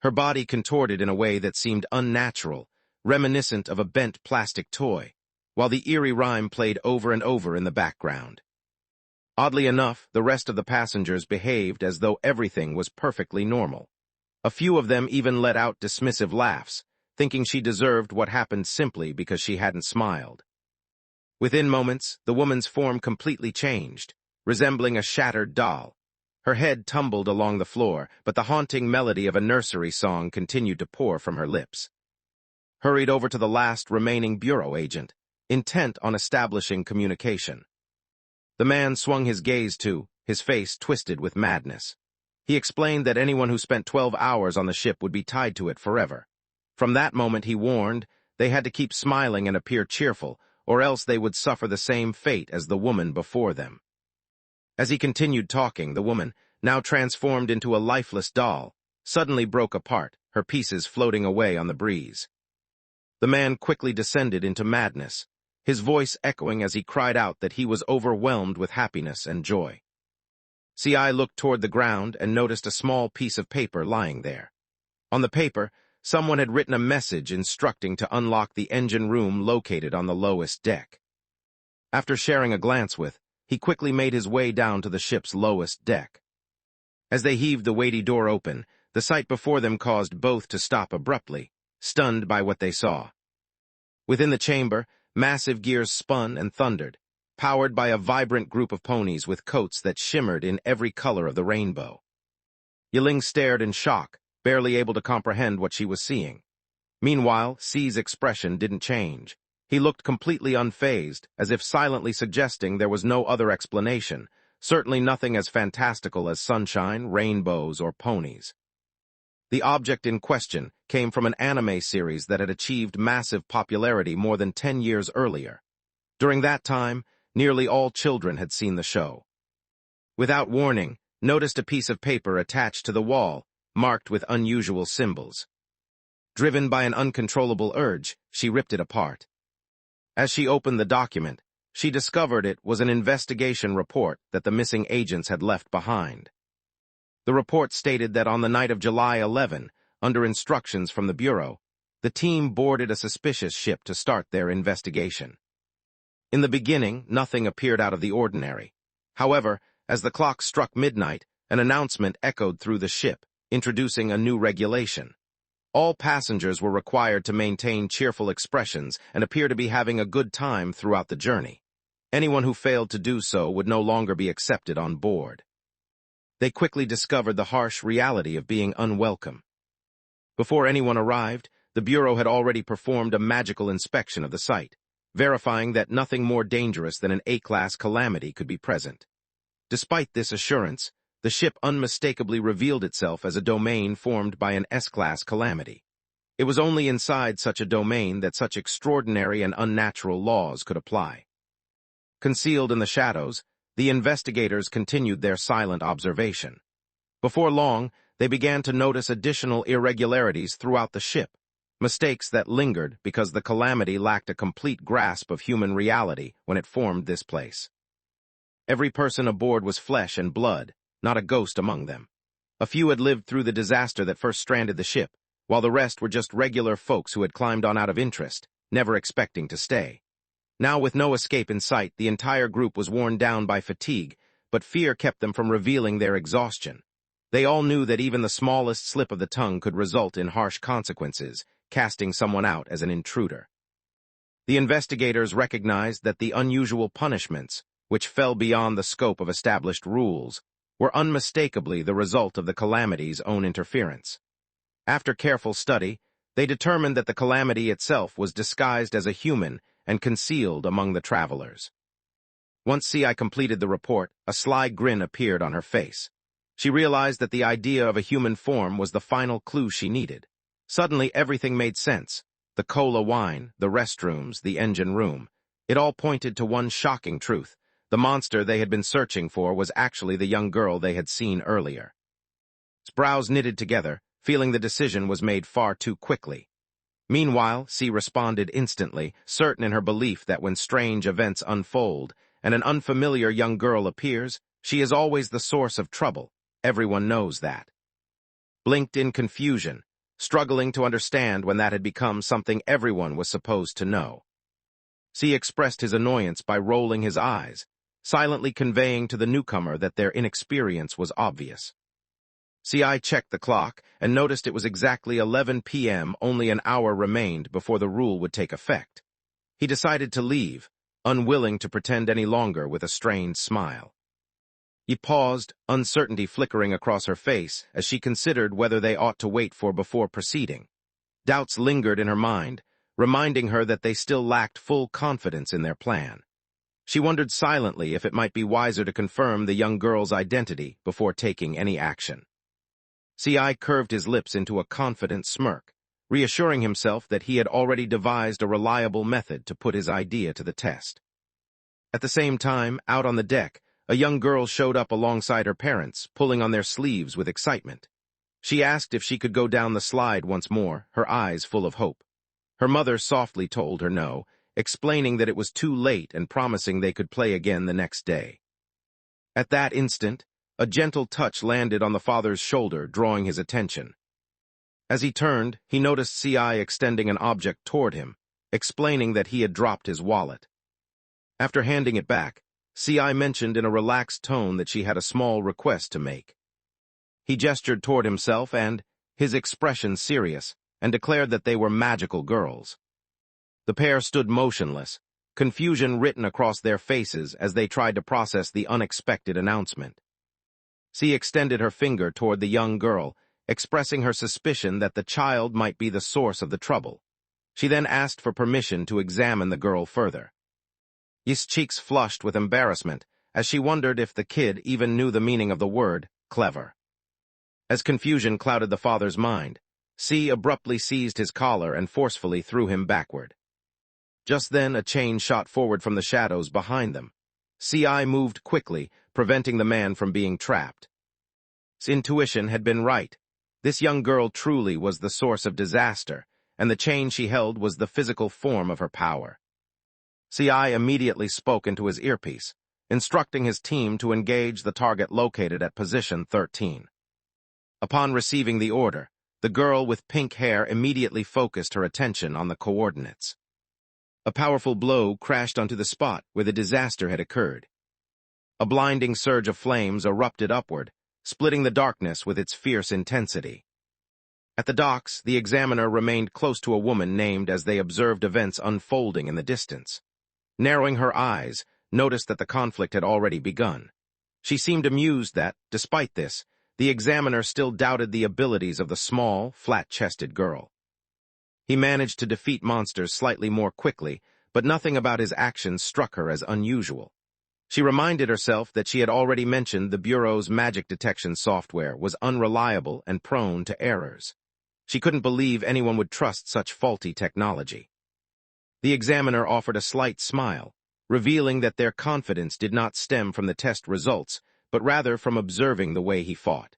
Her body contorted in a way that seemed unnatural, reminiscent of a bent plastic toy, while the eerie rhyme played over and over in the background. Oddly enough, the rest of the passengers behaved as though everything was perfectly normal. A few of them even let out dismissive laughs, thinking she deserved what happened simply because she hadn't smiled. Within moments, the woman's form completely changed, resembling a shattered doll. Her head tumbled along the floor, but the haunting melody of a nursery song continued to pour from her lips. Hurried over to the last remaining bureau agent, intent on establishing communication. The man swung his gaze to, his face twisted with madness. He explained that anyone who spent 12 hours on the ship would be tied to it forever. From that moment, he warned, they had to keep smiling and appear cheerful, or else they would suffer the same fate as the woman before them. As he continued talking, the woman, now transformed into a lifeless doll, suddenly broke apart, her pieces floating away on the breeze. The man quickly descended into madness, his voice echoing as he cried out that he was overwhelmed with happiness and joy. CI looked toward the ground and noticed a small piece of paper lying there. On the paper, someone had written a message instructing to unlock the engine room located on the lowest deck. After sharing a glance with, he quickly made his way down to the ship's lowest deck. As they heaved the weighty door open, the sight before them caused both to stop abruptly, stunned by what they saw. Within the chamber, massive gears spun and thundered, powered by a vibrant group of ponies with coats that shimmered in every color of the rainbow. Yiling stared in shock, barely able to comprehend what she was seeing. Meanwhile, C's expression didn't change. He looked completely unfazed, as if silently suggesting there was no other explanation, certainly nothing as fantastical as sunshine, rainbows, or ponies. The object in question came from an anime series that had achieved massive popularity more than 10 years earlier. During that time, nearly all children had seen the show. Without warning, noticed a piece of paper attached to the wall, marked with unusual symbols. Driven by an uncontrollable urge, she ripped it apart. As she opened the document, she discovered it was an investigation report that the missing agents had left behind. The report stated that on the night of July 11, under instructions from the Bureau, the team boarded a suspicious ship to start their investigation. In the beginning, nothing appeared out of the ordinary. However, as the clock struck midnight, an announcement echoed through the ship, introducing a new regulation. All passengers were required to maintain cheerful expressions and appear to be having a good time throughout the journey. Anyone who failed to do so would no longer be accepted on board. They quickly discovered the harsh reality of being unwelcome. Before anyone arrived, the Bureau had already performed a magical inspection of the site, verifying that nothing more dangerous than an A-class calamity could be present. Despite this assurance, the ship unmistakably revealed itself as a domain formed by an S-class calamity. It was only inside such a domain that such extraordinary and unnatural laws could apply. Concealed in the shadows, the investigators continued their silent observation. Before long, they began to notice additional irregularities throughout the ship, mistakes that lingered because the calamity lacked a complete grasp of human reality when it formed this place. Every person aboard was flesh and blood, not a ghost among them. A few had lived through the disaster that first stranded the ship, while the rest were just regular folks who had climbed on out of interest, never expecting to stay. Now, with no escape in sight, the entire group was worn down by fatigue, but fear kept them from revealing their exhaustion. They all knew that even the smallest slip of the tongue could result in harsh consequences, casting someone out as an intruder. The investigators recognized that the unusual punishments, which fell beyond the scope of established rules, were unmistakably the result of the calamity's own interference. After careful study, they determined that the calamity itself was disguised as a human and concealed among the travelers. Once CI completed the report, a sly grin appeared on her face. She realized that the idea of a human form was the final clue she needed. Suddenly, everything made sense. The cola wine, the restrooms, the engine room. It all pointed to one shocking truth. The monster they had been searching for was actually the young girl they had seen earlier. His brows knitted together, feeling the decision was made far too quickly. Meanwhile, C responded instantly, certain in her belief that when strange events unfold and an unfamiliar young girl appears, she is always the source of trouble. Everyone knows that. Blinked in confusion, struggling to understand when that had become something everyone was supposed to know. C expressed his annoyance by rolling his eyes, silently conveying to the newcomer that their inexperience was obvious. CI checked the clock and noticed it was exactly 11 p.m. Only an hour remained before the rule would take effect. He decided to leave, unwilling to pretend any longer with a strained smile. He paused, uncertainty flickering across her face as she considered whether they ought to wait for before proceeding. Doubts lingered in her mind, reminding her that they still lacked full confidence in their plan. She wondered silently if it might be wiser to confirm the young girl's identity before taking any action. C.I. curved his lips into a confident smirk, reassuring himself that he had already devised a reliable method to put his idea to the test. At the same time, out on the deck, a young girl showed up alongside her parents, pulling on their sleeves with excitement. She asked if she could go down the slide once more, her eyes full of hope. Her mother softly told her no, explaining that it was too late and promising they could play again the next day. At that instant, a gentle touch landed on the father's shoulder, drawing his attention. As he turned, he noticed C.I. extending an object toward him, explaining that he had dropped his wallet. After handing it back, C.I. mentioned in a relaxed tone that she had a small request to make. He gestured toward himself and, his expression serious, and declared that they were magical girls. The pair stood motionless, confusion written across their faces as they tried to process the unexpected announcement. She extended her finger toward the young girl, expressing her suspicion that the child might be the source of the trouble. She then asked for permission to examine the girl further. Yi's cheeks flushed with embarrassment as she wondered if the kid even knew the meaning of the word clever. As confusion clouded the father's mind, C abruptly seized his collar and forcefully threw him backward. Just then, a chain shot forward from the shadows behind them. C.I. moved quickly, preventing the man from being trapped. His intuition had been right. This young girl truly was the source of disaster, and the chain she held was the physical form of her power. C.I. immediately spoke into his earpiece, instructing his team to engage the target located at position 13. Upon receiving the order, the girl with pink hair immediately focused her attention on the coordinates. A powerful blow crashed onto the spot where the disaster had occurred. A blinding surge of flames erupted upward, splitting the darkness with its fierce intensity. At the docks, the examiner remained close to a woman named as they observed events unfolding in the distance. Narrowing her eyes, noticed that the conflict had already begun. She seemed amused that, despite this, the examiner still doubted the abilities of the small, flat-chested girl. He managed to defeat monsters slightly more quickly, but nothing about his actions struck her as unusual. She reminded herself that she had already mentioned the Bureau's magic detection software was unreliable and prone to errors. She couldn't believe anyone would trust such faulty technology. The examiner offered a slight smile, revealing that their confidence did not stem from the test results, but rather from observing the way he fought.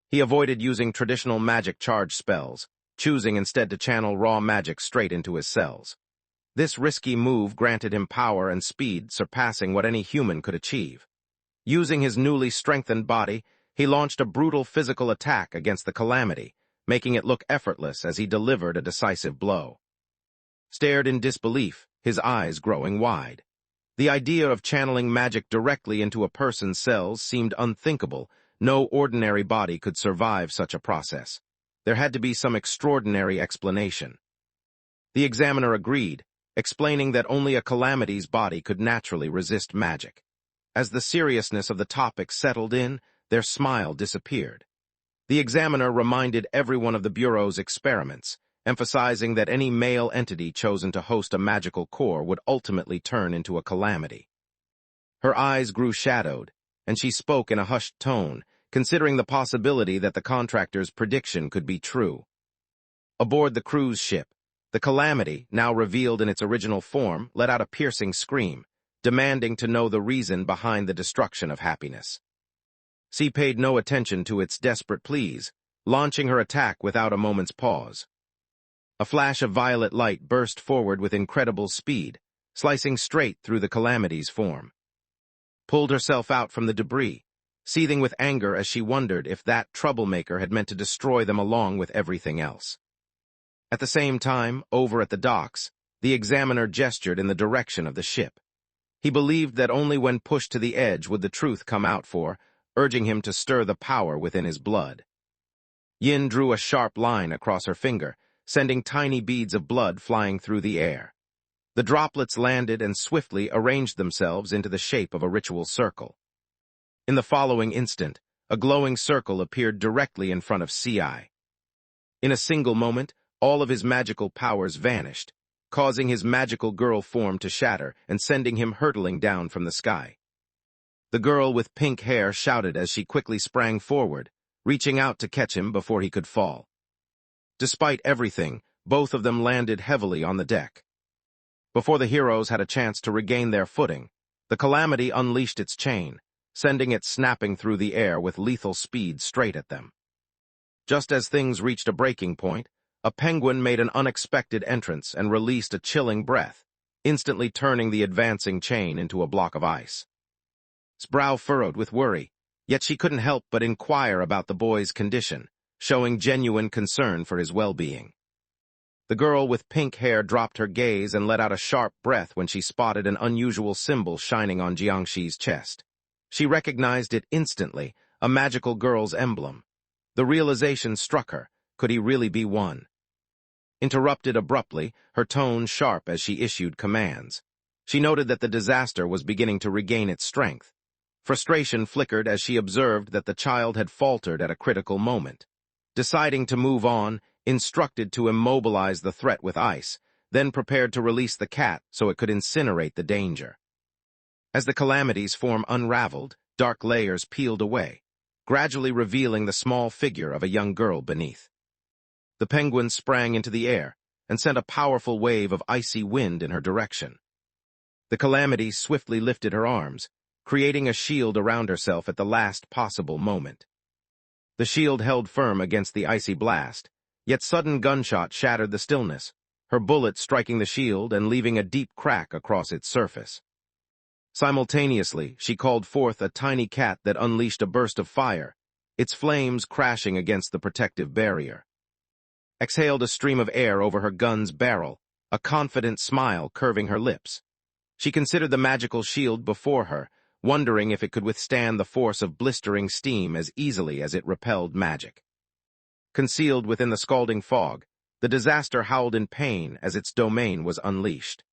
He avoided using traditional magic charge spells, choosing instead to channel raw magic straight into his cells. This risky move granted him power and speed surpassing what any human could achieve. Using his newly strengthened body, he launched a brutal physical attack against the calamity, making it look effortless as he delivered a decisive blow. Stared in disbelief, his eyes growing wide. The idea of channeling magic directly into a person's cells seemed unthinkable. No ordinary body could survive such a process. There had to be some extraordinary explanation. The examiner agreed, explaining that only a calamity's body could naturally resist magic. As the seriousness of the topic settled in, their smile disappeared. The examiner reminded everyone of the Bureau's experiments, emphasizing that any male entity chosen to host a magical core would ultimately turn into a calamity. Her eyes grew shadowed, and she spoke in a hushed tone, considering the possibility that the contractor's prediction could be true. Aboard the cruise ship, the calamity, now revealed in its original form, let out a piercing scream, demanding to know the reason behind the destruction of happiness. She paid no attention to its desperate pleas, launching her attack without a moment's pause. A flash of violet light burst forward with incredible speed, slicing straight through the calamity's form. Pulled herself out from the debris, seething with anger as she wondered if that troublemaker had meant to destroy them along with everything else. At the same time, over at the docks, the examiner gestured in the direction of the ship. He believed that only when pushed to the edge would the truth come out urging him to stir the power within his blood. Yin drew a sharp line across her finger, sending tiny beads of blood flying through the air. The droplets landed and swiftly arranged themselves into the shape of a ritual circle. In the following instant, a glowing circle appeared directly in front of CI. In a single moment, all of his magical powers vanished, causing his magical girl form to shatter and sending him hurtling down from the sky. The girl with pink hair shouted as she quickly sprang forward, reaching out to catch him before he could fall. Despite everything, both of them landed heavily on the deck. Before the heroes had a chance to regain their footing, the Calamity unleashed its chain, sending it snapping through the air with lethal speed straight at them. Just as things reached a breaking point, a penguin made an unexpected entrance and released a chilling breath, instantly turning the advancing chain into a block of ice. His brow furrowed with worry, yet she couldn't help but inquire about the boy's condition, showing genuine concern for his well-being. The girl with pink hair dropped her gaze and let out a sharp breath when she spotted an unusual symbol shining on Jiangxi's chest. She recognized it instantly, a magical girl's emblem. The realization struck her. Could he really be one? Interrupted abruptly, her tone sharp as she issued commands. She noted that the disaster was beginning to regain its strength. Frustration flickered as she observed that the child had faltered at a critical moment. Deciding to move on, instructed to immobilize the threat with ice, then prepared to release the cat so it could incinerate the danger. As the Calamity's form unraveled, dark layers peeled away, gradually revealing the small figure of a young girl beneath. The penguin sprang into the air and sent a powerful wave of icy wind in her direction. The Calamity swiftly lifted her arms, creating a shield around herself at the last possible moment. The shield held firm against the icy blast, yet sudden gunshot shattered the stillness, her bullet striking the shield and leaving a deep crack across its surface. Simultaneously, she called forth a tiny cat that unleashed a burst of fire, its flames crashing against the protective barrier. Exhaled a stream of air over her gun's barrel, a confident smile curving her lips. She considered the magical shield before her, wondering if it could withstand the force of blistering steam as easily as it repelled magic. Concealed within the scalding fog, the disaster howled in pain as its domain was unleashed.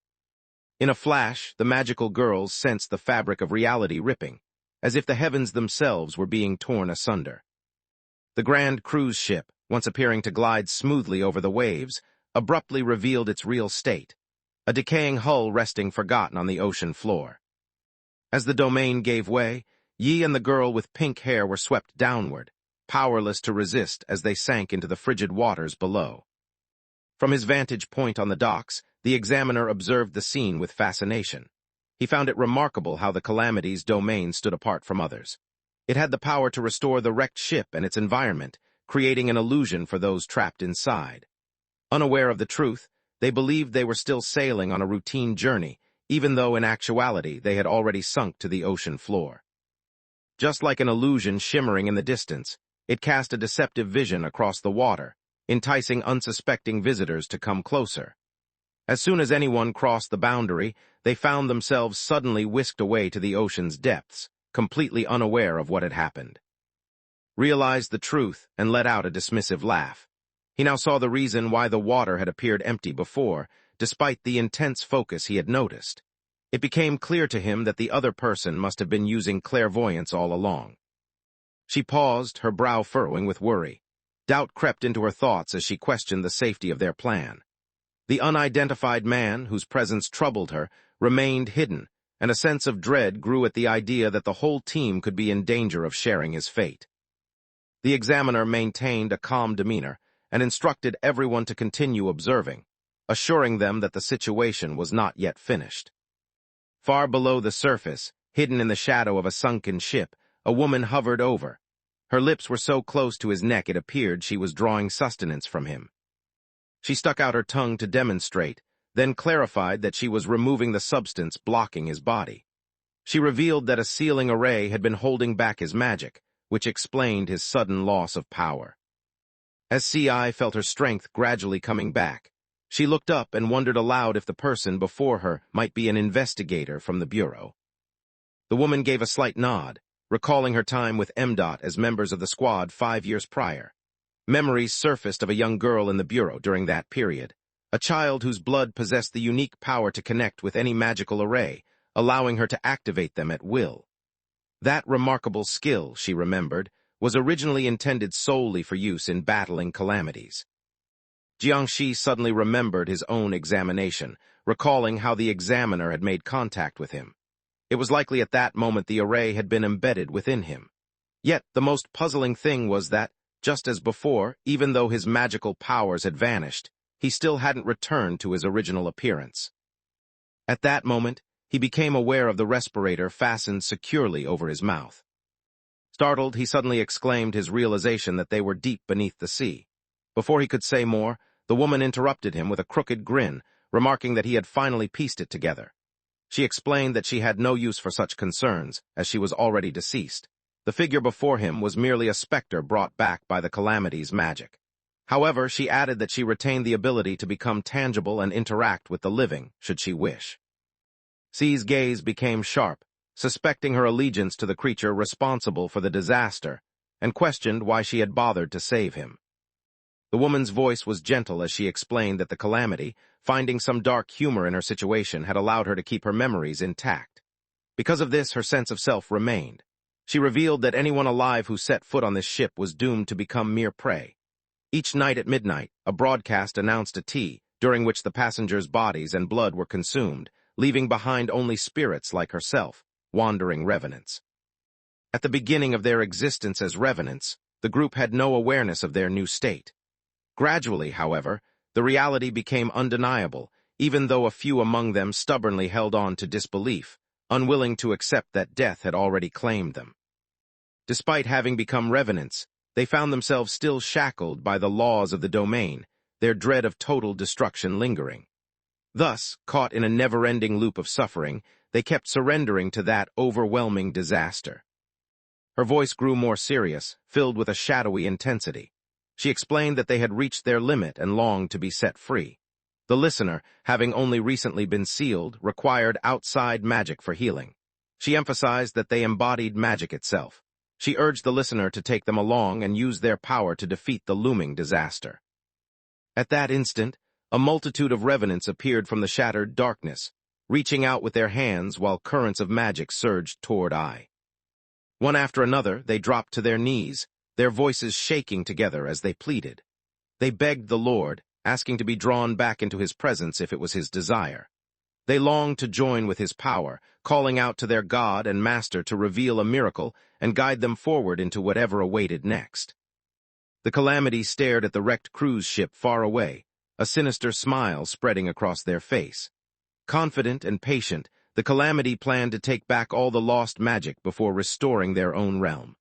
In a flash, the magical girls sensed the fabric of reality ripping, as if the heavens themselves were being torn asunder. The grand cruise ship, once appearing to glide smoothly over the waves, abruptly revealed its real state, a decaying hull resting forgotten on the ocean floor. As the domain gave way, Yi and the girl with pink hair were swept downward, powerless to resist as they sank into the frigid waters below. From his vantage point on the docks, the examiner observed the scene with fascination. He found it remarkable how the Calamity's domain stood apart from others. It had the power to restore the wrecked ship and its environment, creating an illusion for those trapped inside. Unaware of the truth, they believed they were still sailing on a routine journey, even though in actuality they had already sunk to the ocean floor. Just like an illusion shimmering in the distance, it cast a deceptive vision across the water, enticing unsuspecting visitors to come closer. As soon as anyone crossed the boundary, they found themselves suddenly whisked away to the ocean's depths, completely unaware of what had happened. Realized the truth and let out a dismissive laugh. He now saw the reason why the water had appeared empty before, despite the intense focus he had noticed. It became clear to him that the other person must have been using clairvoyance all along. She paused, her brow furrowing with worry. Doubt crept into her thoughts as she questioned the safety of their plan. The unidentified man, whose presence troubled her, remained hidden, and a sense of dread grew at the idea that the whole team could be in danger of sharing his fate. The examiner maintained a calm demeanor and instructed everyone to continue observing, assuring them that the situation was not yet finished. Far below the surface, hidden in the shadow of a sunken ship, a woman hovered over. Her lips were so close to his neck it appeared she was drawing sustenance from him. She stuck out her tongue to demonstrate, then clarified that she was removing the substance blocking his body. She revealed that a sealing array had been holding back his magic, which explained his sudden loss of power. As CI felt her strength gradually coming back, she looked up and wondered aloud if the person before her might be an investigator from the Bureau. The woman gave a slight nod, recalling her time with MDOT as members of the squad 5 years prior. Memories surfaced of a young girl in the Bureau during that period, a child whose blood possessed the unique power to connect with any magical array, allowing her to activate them at will. That remarkable skill, she remembered, was originally intended solely for use in battling calamities. Jiangxi suddenly remembered his own examination, recalling how the examiner had made contact with him. It was likely at that moment the array had been embedded within him. Yet the most puzzling thing was that, just as before, even though his magical powers had vanished, he still hadn't returned to his original appearance. At that moment, he became aware of the respirator fastened securely over his mouth. Startled, he suddenly exclaimed his realization that they were deep beneath the sea. Before he could say more, the woman interrupted him with a crooked grin, remarking that he had finally pieced it together. She explained that she had no use for such concerns, as she was already deceased. The figure before him was merely a specter brought back by the calamity's magic. However, she added that she retained the ability to become tangible and interact with the living, should she wish. C's gaze became sharp, suspecting her allegiance to the creature responsible for the disaster, and questioned why she had bothered to save him. The woman's voice was gentle as she explained that the calamity, finding some dark humor in her situation, had allowed her to keep her memories intact. Because of this, her sense of self remained. She revealed that anyone alive who set foot on this ship was doomed to become mere prey. Each night at midnight, a broadcast announced a tea, during which the passengers' bodies and blood were consumed, leaving behind only spirits like herself, wandering revenants. At the beginning of their existence as revenants, the group had no awareness of their new state. Gradually, however, the reality became undeniable, even though a few among them stubbornly held on to disbelief, unwilling to accept that death had already claimed them. Despite having become revenants, they found themselves still shackled by the laws of the domain, their dread of total destruction lingering. Thus, caught in a never-ending loop of suffering, they kept surrendering to that overwhelming disaster. Her voice grew more serious, filled with a shadowy intensity. She explained that they had reached their limit and longed to be set free. The listener, having only recently been sealed, required outside magic for healing. She emphasized that they embodied magic itself. She urged the listener to take them along and use their power to defeat the looming disaster. At that instant, a multitude of revenants appeared from the shattered darkness, reaching out with their hands while currents of magic surged toward Ai. One after another, they dropped to their knees, their voices shaking together as they pleaded. They begged the Lord, asking to be drawn back into his presence if it was his desire. They longed to join with his power, calling out to their God and Master to reveal a miracle and guide them forward into whatever awaited next. The calamity stared at the wrecked cruise ship far away, a sinister smile spreading across their face. Confident and patient, the calamity planned to take back all the lost magic before restoring their own realm.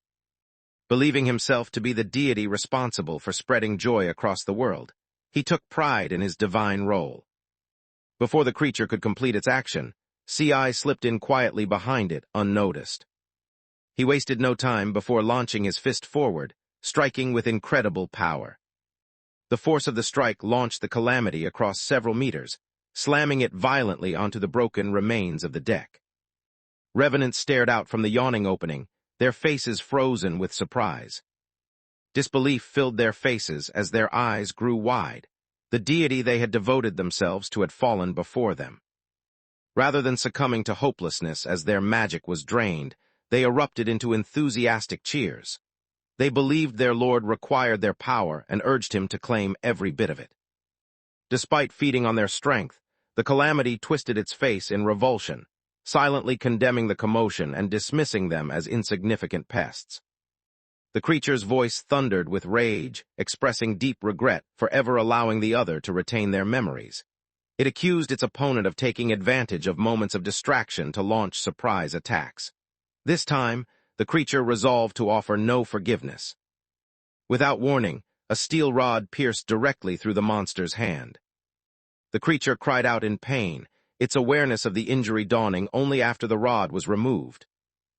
Believing himself to be the deity responsible for spreading joy across the world, he took pride in his divine role. Before the creature could complete its action, Ci slipped in quietly behind it, unnoticed. He wasted no time before launching his fist forward, striking with incredible power. The force of the strike launched the calamity across several meters, slamming it violently onto the broken remains of the deck. Revenants stared out from the yawning opening, their faces frozen with surprise. Disbelief filled their faces as their eyes grew wide. The deity they had devoted themselves to had fallen before them. Rather than succumbing to hopelessness as their magic was drained, they erupted into enthusiastic cheers. They believed their lord required their power and urged him to claim every bit of it. Despite feeding on their strength, the calamity twisted its face in revulsion, silently condemning the commotion and dismissing them as insignificant pests. The creature's voice thundered with rage, expressing deep regret for ever allowing the other to retain their memories. It accused its opponent of taking advantage of moments of distraction to launch surprise attacks. This time, the creature resolved to offer no forgiveness. Without warning, a steel rod pierced directly through the monster's hand. The creature cried out in pain, its awareness of the injury dawning only after the rod was removed.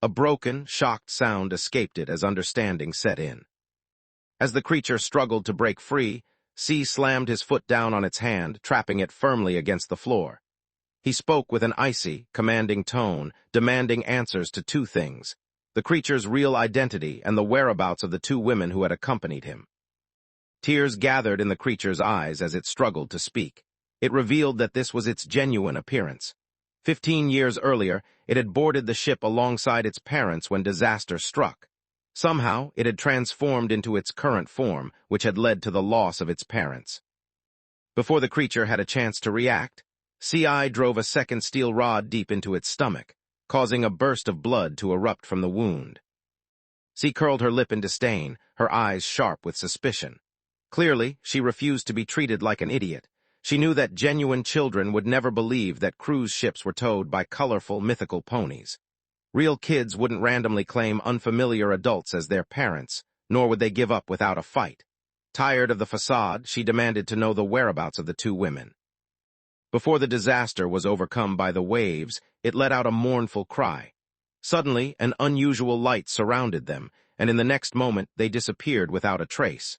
A broken, shocked sound escaped it as understanding set in. As the creature struggled to break free, C slammed his foot down on its hand, trapping it firmly against the floor. He spoke with an icy, commanding tone, demanding answers to two things: the creature's real identity and the whereabouts of the two women who had accompanied him. Tears gathered in the creature's eyes as it struggled to speak. It revealed that this was its genuine appearance. 15 years earlier, it had boarded the ship alongside its parents when disaster struck. Somehow, it had transformed into its current form, which had led to the loss of its parents. Before the creature had a chance to react, CI drove a second steel rod deep into its stomach, causing a burst of blood to erupt from the wound. C curled her lip in disdain, her eyes sharp with suspicion. Clearly, she refused to be treated like an idiot. She knew that genuine children would never believe that cruise ships were towed by colorful, mythical ponies. Real kids wouldn't randomly claim unfamiliar adults as their parents, nor would they give up without a fight. Tired of the facade, she demanded to know the whereabouts of the two women. Before the disaster was overcome by the waves, it let out a mournful cry. Suddenly, an unusual light surrounded them, and in the next moment they disappeared without a trace.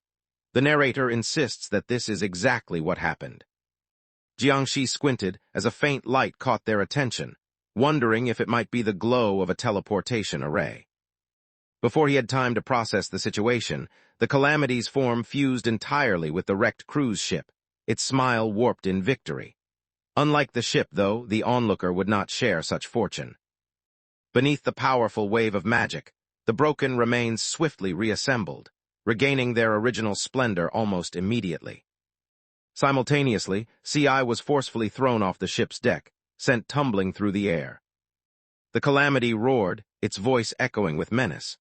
The narrator insists that this is exactly what happened. Jiangxi squinted as a faint light caught their attention, wondering if it might be the glow of a teleportation array. Before he had time to process the situation, the Calamity's form fused entirely with the wrecked cruise ship, its smile warped in victory. Unlike the ship, though, the onlooker would not share such fortune. Beneath the powerful wave of magic, the broken remains swiftly reassembled, regaining their original splendor almost immediately. Simultaneously, CI was forcefully thrown off the ship's deck, sent tumbling through the air. The Calamity roared, its voice echoing with menace.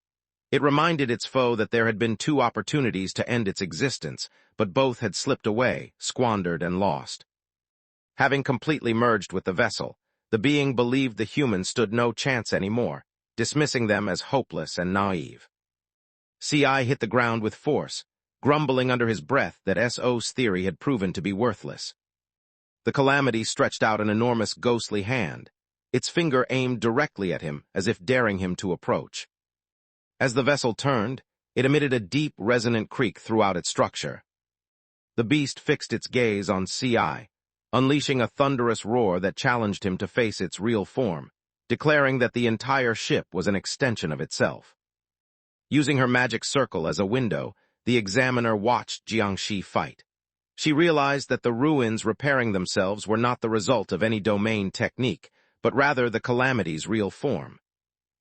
It reminded its foe that there had been two opportunities to end its existence, but both had slipped away, squandered and lost. Having completely merged with the vessel, the being believed the humans stood no chance anymore, dismissing them as hopeless and naive. CI hit the ground with force, grumbling under his breath that SO's theory had proven to be worthless. The Calamity stretched out an enormous ghostly hand, its finger aimed directly at him as if daring him to approach. As the vessel turned, it emitted a deep, resonant creak throughout its structure. The beast fixed its gaze on CI, unleashing a thunderous roar that challenged him to face its real form, declaring that the entire ship was an extension of itself. Using her magic circle as a window, the examiner watched Jiangxi fight. She realized that the ruins repairing themselves were not the result of any domain technique, but rather the Calamity's real form.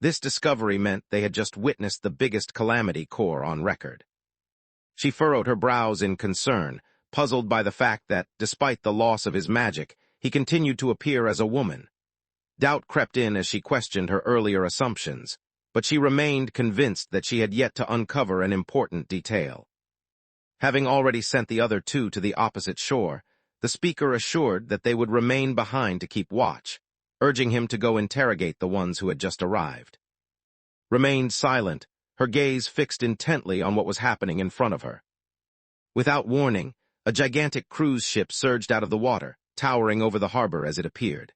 This discovery meant they had just witnessed the biggest Calamity core on record. She furrowed her brows in concern, puzzled by the fact that, despite the loss of his magic, he continued to appear as a woman. Doubt crept in as she questioned her earlier assumptions, but she remained convinced that she had yet to uncover an important detail. Having already sent the other two to the opposite shore, the speaker assured that they would remain behind to keep watch, urging him to go interrogate the ones who had just arrived. Remained silent, her gaze fixed intently on what was happening in front of her. Without warning, a gigantic cruise ship surged out of the water, towering over the harbor as it appeared.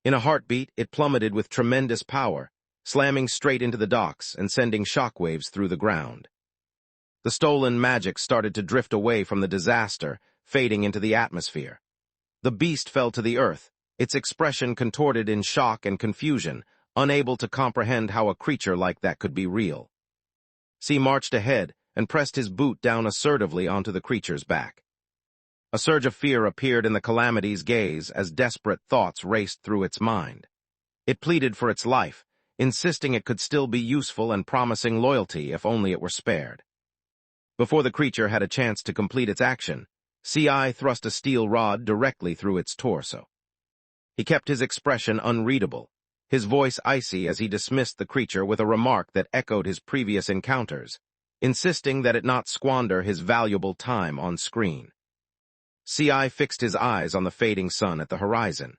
In a heartbeat, it plummeted with tremendous power, slamming straight into the docks and sending shockwaves through the ground. The stolen magic started to drift away from the disaster, fading into the atmosphere. The beast fell to the earth, its expression contorted in shock and confusion, unable to comprehend how a creature like that could be real. C marched ahead and pressed his boot down assertively onto the creature's back. A surge of fear appeared in the Calamity's gaze as desperate thoughts raced through its mind. It pleaded for its life, insisting it could still be useful and promising loyalty if only it were spared. Before the creature had a chance to complete its action, CI thrust a steel rod directly through its torso. He kept his expression unreadable, his voice icy as he dismissed the creature with a remark that echoed his previous encounters, insisting that it not squander his valuable time on screen. CI fixed his eyes on the fading sun at the horizon.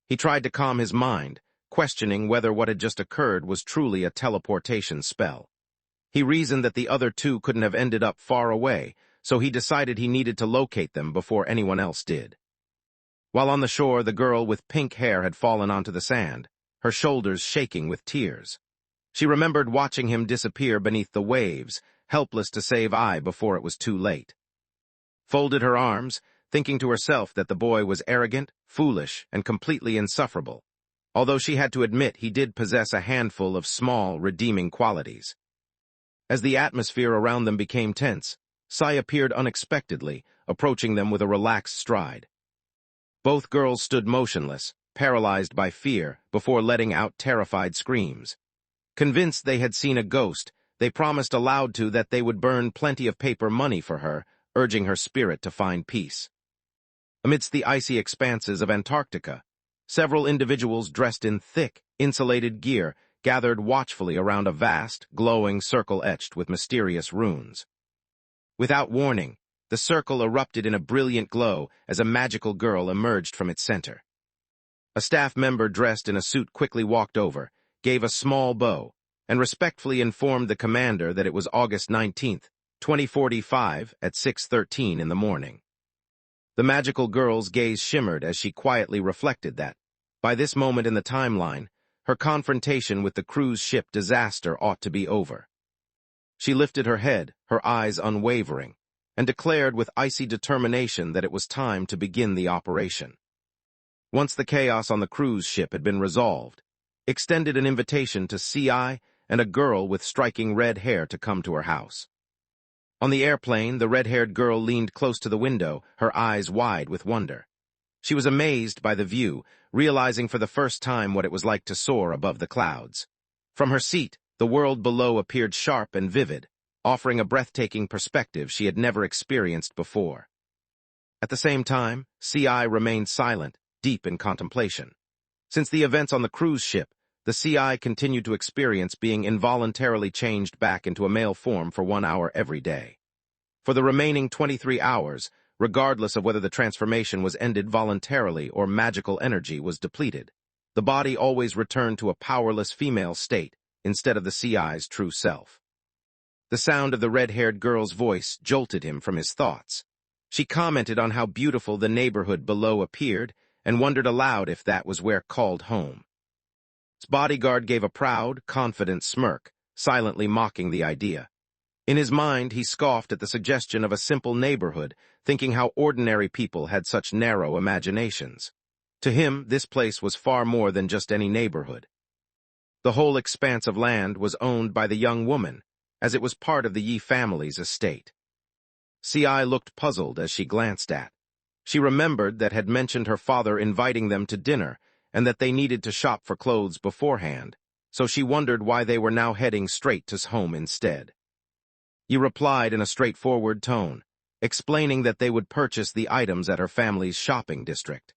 He tried to calm his mind, questioning whether what had just occurred was truly a teleportation spell. He reasoned that the other two couldn't have ended up far away, so he decided he needed to locate them before anyone else did. While on the shore, the girl with pink hair had fallen onto the sand, her shoulders shaking with tears. She remembered watching him disappear beneath the waves, helpless to save Ai before it was too late. Folded her arms, thinking to herself that the boy was arrogant, foolish, and completely insufferable, although she had to admit he did possess a handful of small, redeeming qualities. As the atmosphere around them became tense, Sai appeared unexpectedly, approaching them with a relaxed stride. Both girls stood motionless, paralyzed by fear, before letting out terrified screams. Convinced they had seen a ghost, they promised aloud that they would burn plenty of paper money for her, urging her spirit to find peace. Amidst the icy expanses of Antarctica, several individuals dressed in thick, insulated gear gathered watchfully around a vast, glowing circle etched with mysterious runes. Without warning, the circle erupted in a brilliant glow as a magical girl emerged from its center. A staff member dressed in a suit quickly walked over, gave a small bow, and respectfully informed the commander that it was August 19th, 2045 at 6:13 in the morning. The magical girl's gaze shimmered as she quietly reflected that, by this moment in the timeline, her confrontation with the cruise ship disaster ought to be over. She lifted her head, her eyes unwavering, and declared with icy determination that it was time to begin the operation. Once the chaos on the cruise ship had been resolved, extended an invitation to CI and a girl with striking red hair to come to her house. On the airplane, the red-haired girl leaned close to the window, her eyes wide with wonder. She was amazed by the view, realizing for the first time what it was like to soar above the clouds. From her seat, the world below appeared sharp and vivid, offering a breathtaking perspective she had never experienced before. At the same time, CI remained silent, deep in contemplation. Since the events on the cruise ship, the CI continued to experience being involuntarily changed back into a male form for 1 hour every day. For the remaining 23 hours, regardless of whether the transformation was ended voluntarily or magical energy was depleted, the body always returned to a powerless female state instead of the CI's true self. The sound of the red-haired girl's voice jolted him from his thoughts. She commented on how beautiful the neighborhood below appeared and wondered aloud if that was where called home. His bodyguard gave a proud, confident smirk, silently mocking the idea. In his mind, he scoffed at the suggestion of a simple neighborhood, thinking how ordinary people had such narrow imaginations. To him, this place was far more than just any neighborhood. The whole expanse of land was owned by the young woman, as it was part of the Yi family's estate. CI looked puzzled as she glanced at. She remembered that had mentioned her father inviting them to dinner, and that they needed to shop for clothes beforehand, so she wondered why they were now heading straight to home instead. He replied in a straightforward tone, explaining that they would purchase the items at her family's shopping district.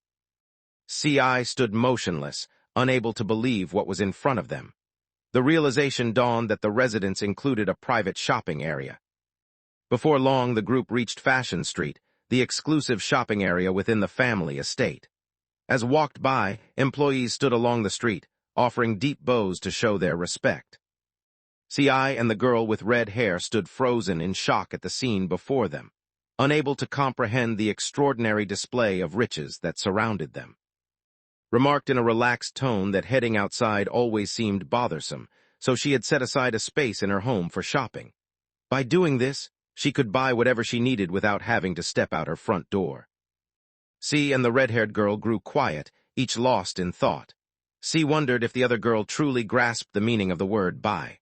CI stood motionless, unable to believe what was in front of them. The realization dawned that the residence included a private shopping area. Before long, the group reached Fashion Street, the exclusive shopping area within the family estate. As walked by, employees stood along the street, offering deep bows to show their respect. CI and the girl with red hair stood frozen in shock at the scene before them, unable to comprehend the extraordinary display of riches that surrounded them. Remarked in a relaxed tone that heading outside always seemed bothersome, so she had set aside a space in her home for shopping. By doing this, she could buy whatever she needed without having to step out her front door. C and the red-haired girl grew quiet, each lost in thought. C wondered if the other girl truly grasped the meaning of the word buy.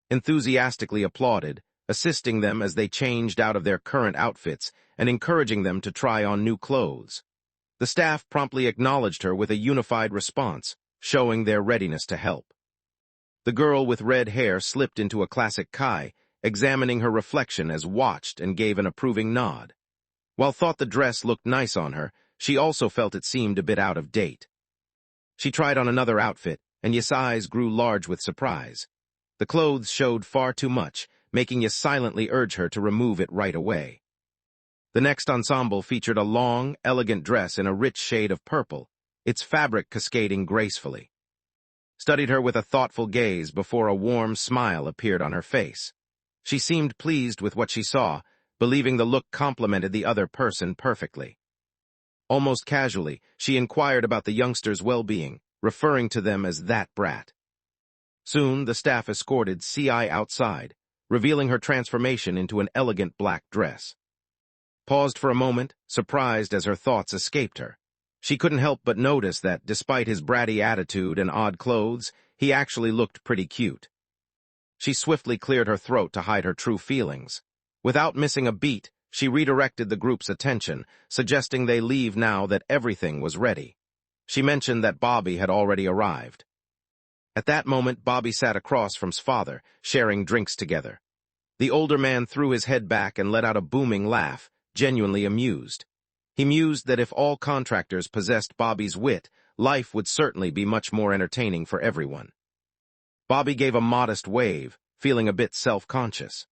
Enthusiastically applauded, assisting them as they changed out of their current outfits and encouraging them to try on new clothes. The staff promptly acknowledged her with a unified response, showing their readiness to help. The girl with red hair slipped into a classic kai, examining her reflection as watched and gave an approving nod. While thought the dress looked nice on her, she also felt it seemed a bit out of date. She tried on another outfit, and Yas' eyes grew large with surprise. The clothes showed far too much, making Yas silently urge her to remove it right away. The next ensemble featured a long, elegant dress in a rich shade of purple, its fabric cascading gracefully. Studied her with a thoughtful gaze before a warm smile appeared on her face. She seemed pleased with what she saw, believing the look complemented the other person perfectly. Almost casually, she inquired about the youngster's well-being, referring to them as that brat. Soon, the staff escorted CI outside, revealing her transformation into an elegant black dress. Paused for a moment, surprised as her thoughts escaped her. She couldn't help but notice that, despite his bratty attitude and odd clothes, he actually looked pretty cute. She swiftly cleared her throat to hide her true feelings. Without missing a beat, she redirected the group's attention, suggesting they leave now that everything was ready. She mentioned that Bobby had already arrived. At that moment, Bobby sat across from his father, sharing drinks together. The older man threw his head back and let out a booming laugh, genuinely amused. He mused that if all contractors possessed Bobby's wit, life would certainly be much more entertaining for everyone. Bobby gave a modest wave, feeling a bit self-conscious.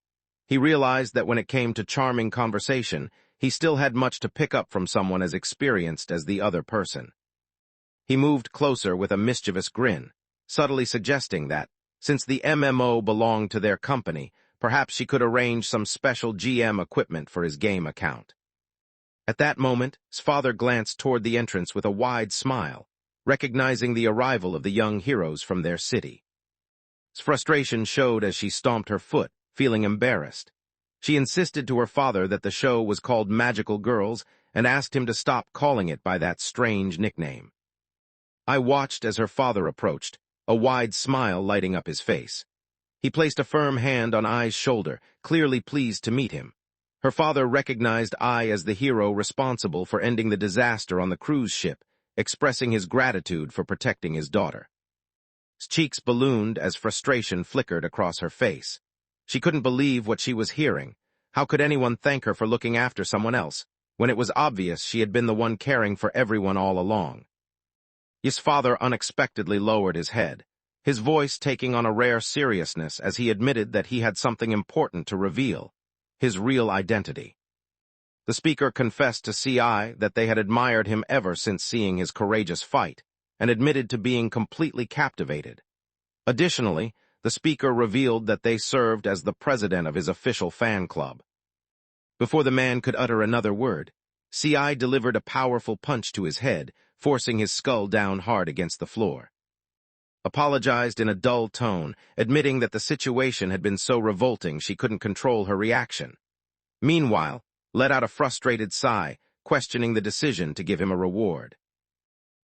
He realized that when it came to charming conversation, he still had much to pick up from someone as experienced as the other person. He moved closer with a mischievous grin, subtly suggesting that, since the MMO belonged to their company, perhaps she could arrange some special GM equipment for his game account. At that moment, his father glanced toward the entrance with a wide smile, recognizing the arrival of the young heroes from their city. His frustration showed as she stomped her foot, feeling embarrassed. She insisted to her father that the show was called Magical Girls and asked him to stop calling it by that strange nickname. I watched as her father approached, a wide smile lighting up his face. He placed a firm hand on Ai's shoulder, clearly pleased to meet him. Her father recognized Ai as the hero responsible for ending the disaster on the cruise ship, expressing his gratitude for protecting his daughter. His cheeks ballooned as frustration flickered across her face. She couldn't believe what she was hearing. How could anyone thank her for looking after someone else, when it was obvious she had been the one caring for everyone all along? His father unexpectedly lowered his head, his voice taking on a rare seriousness as he admitted that he had something important to reveal, his real identity. The speaker confessed to CI that they had admired him ever since seeing his courageous fight, and admitted to being completely captivated. Additionally, the speaker revealed that they served as the president of his official fan club. Before the man could utter another word, CI delivered a powerful punch to his head, forcing his skull down hard against the floor. Apologized in a dull tone, admitting that the situation had been so revolting she couldn't control her reaction. Meanwhile, let out a frustrated sigh, questioning the decision to give him a reward.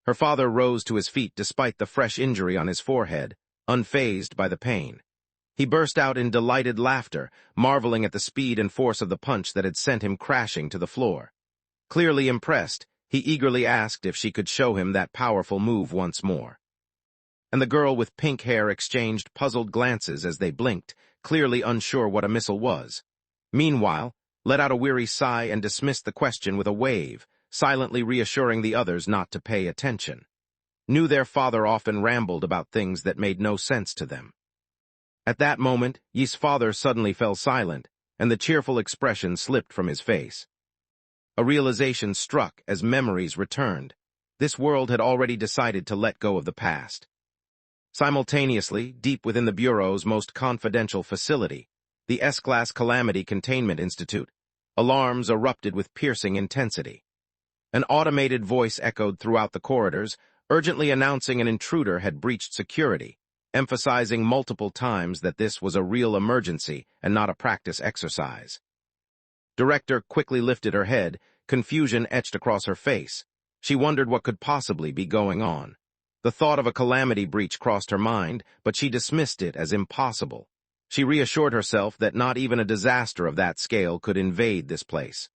Her father rose to his feet despite the fresh injury on his forehead, unfazed by the pain. He burst out in delighted laughter, marveling at the speed and force of the punch that had sent him crashing to the floor. Clearly impressed, he eagerly asked if she could show him that powerful move once more. And the girl with pink hair exchanged puzzled glances as they blinked, clearly unsure what a missile was. Meanwhile, let out a weary sigh and dismissed the question with a wave, silently reassuring the others not to pay attention. Knew their father often rambled about things that made no sense to them. At that moment, Yi's father suddenly fell silent, and the cheerful expression slipped from his face. A realization struck as memories returned. This world had already decided to let go of the past. Simultaneously, deep within the Bureau's most confidential facility, the S-Class Calamity Containment Institute, alarms erupted with piercing intensity. An automated voice echoed throughout the corridors, urgently announcing an intruder had breached security, emphasizing multiple times that this was a real emergency and not a practice exercise. Director quickly lifted her head, confusion etched across her face. She wondered what could possibly be going on. The thought of a calamity breach crossed her mind, but she dismissed it as impossible. She reassured herself that not even a disaster of that scale could invade this place.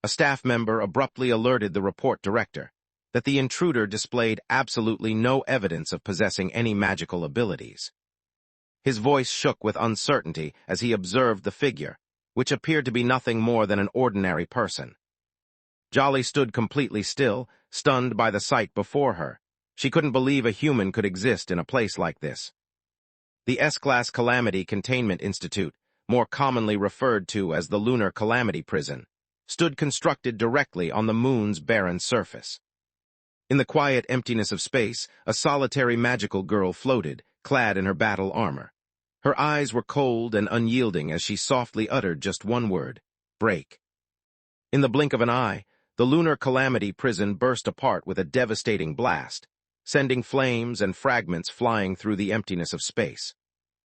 A staff member abruptly alerted the report director that the intruder displayed absolutely no evidence of possessing any magical abilities. His voice shook with uncertainty as he observed the figure, which appeared to be nothing more than an ordinary person. Jolly stood completely still, stunned by the sight before her. She couldn't believe a human could exist in a place like this. The S-Class Calamity Containment Institute, more commonly referred to as the Lunar Calamity Prison, stood constructed directly on the moon's barren surface. In the quiet emptiness of space, a solitary magical girl floated, clad in her battle armor. Her eyes were cold and unyielding as she softly uttered just one word: break. In the blink of an eye, the Lunar Calamity Prison burst apart with a devastating blast, sending flames and fragments flying through the emptiness of space.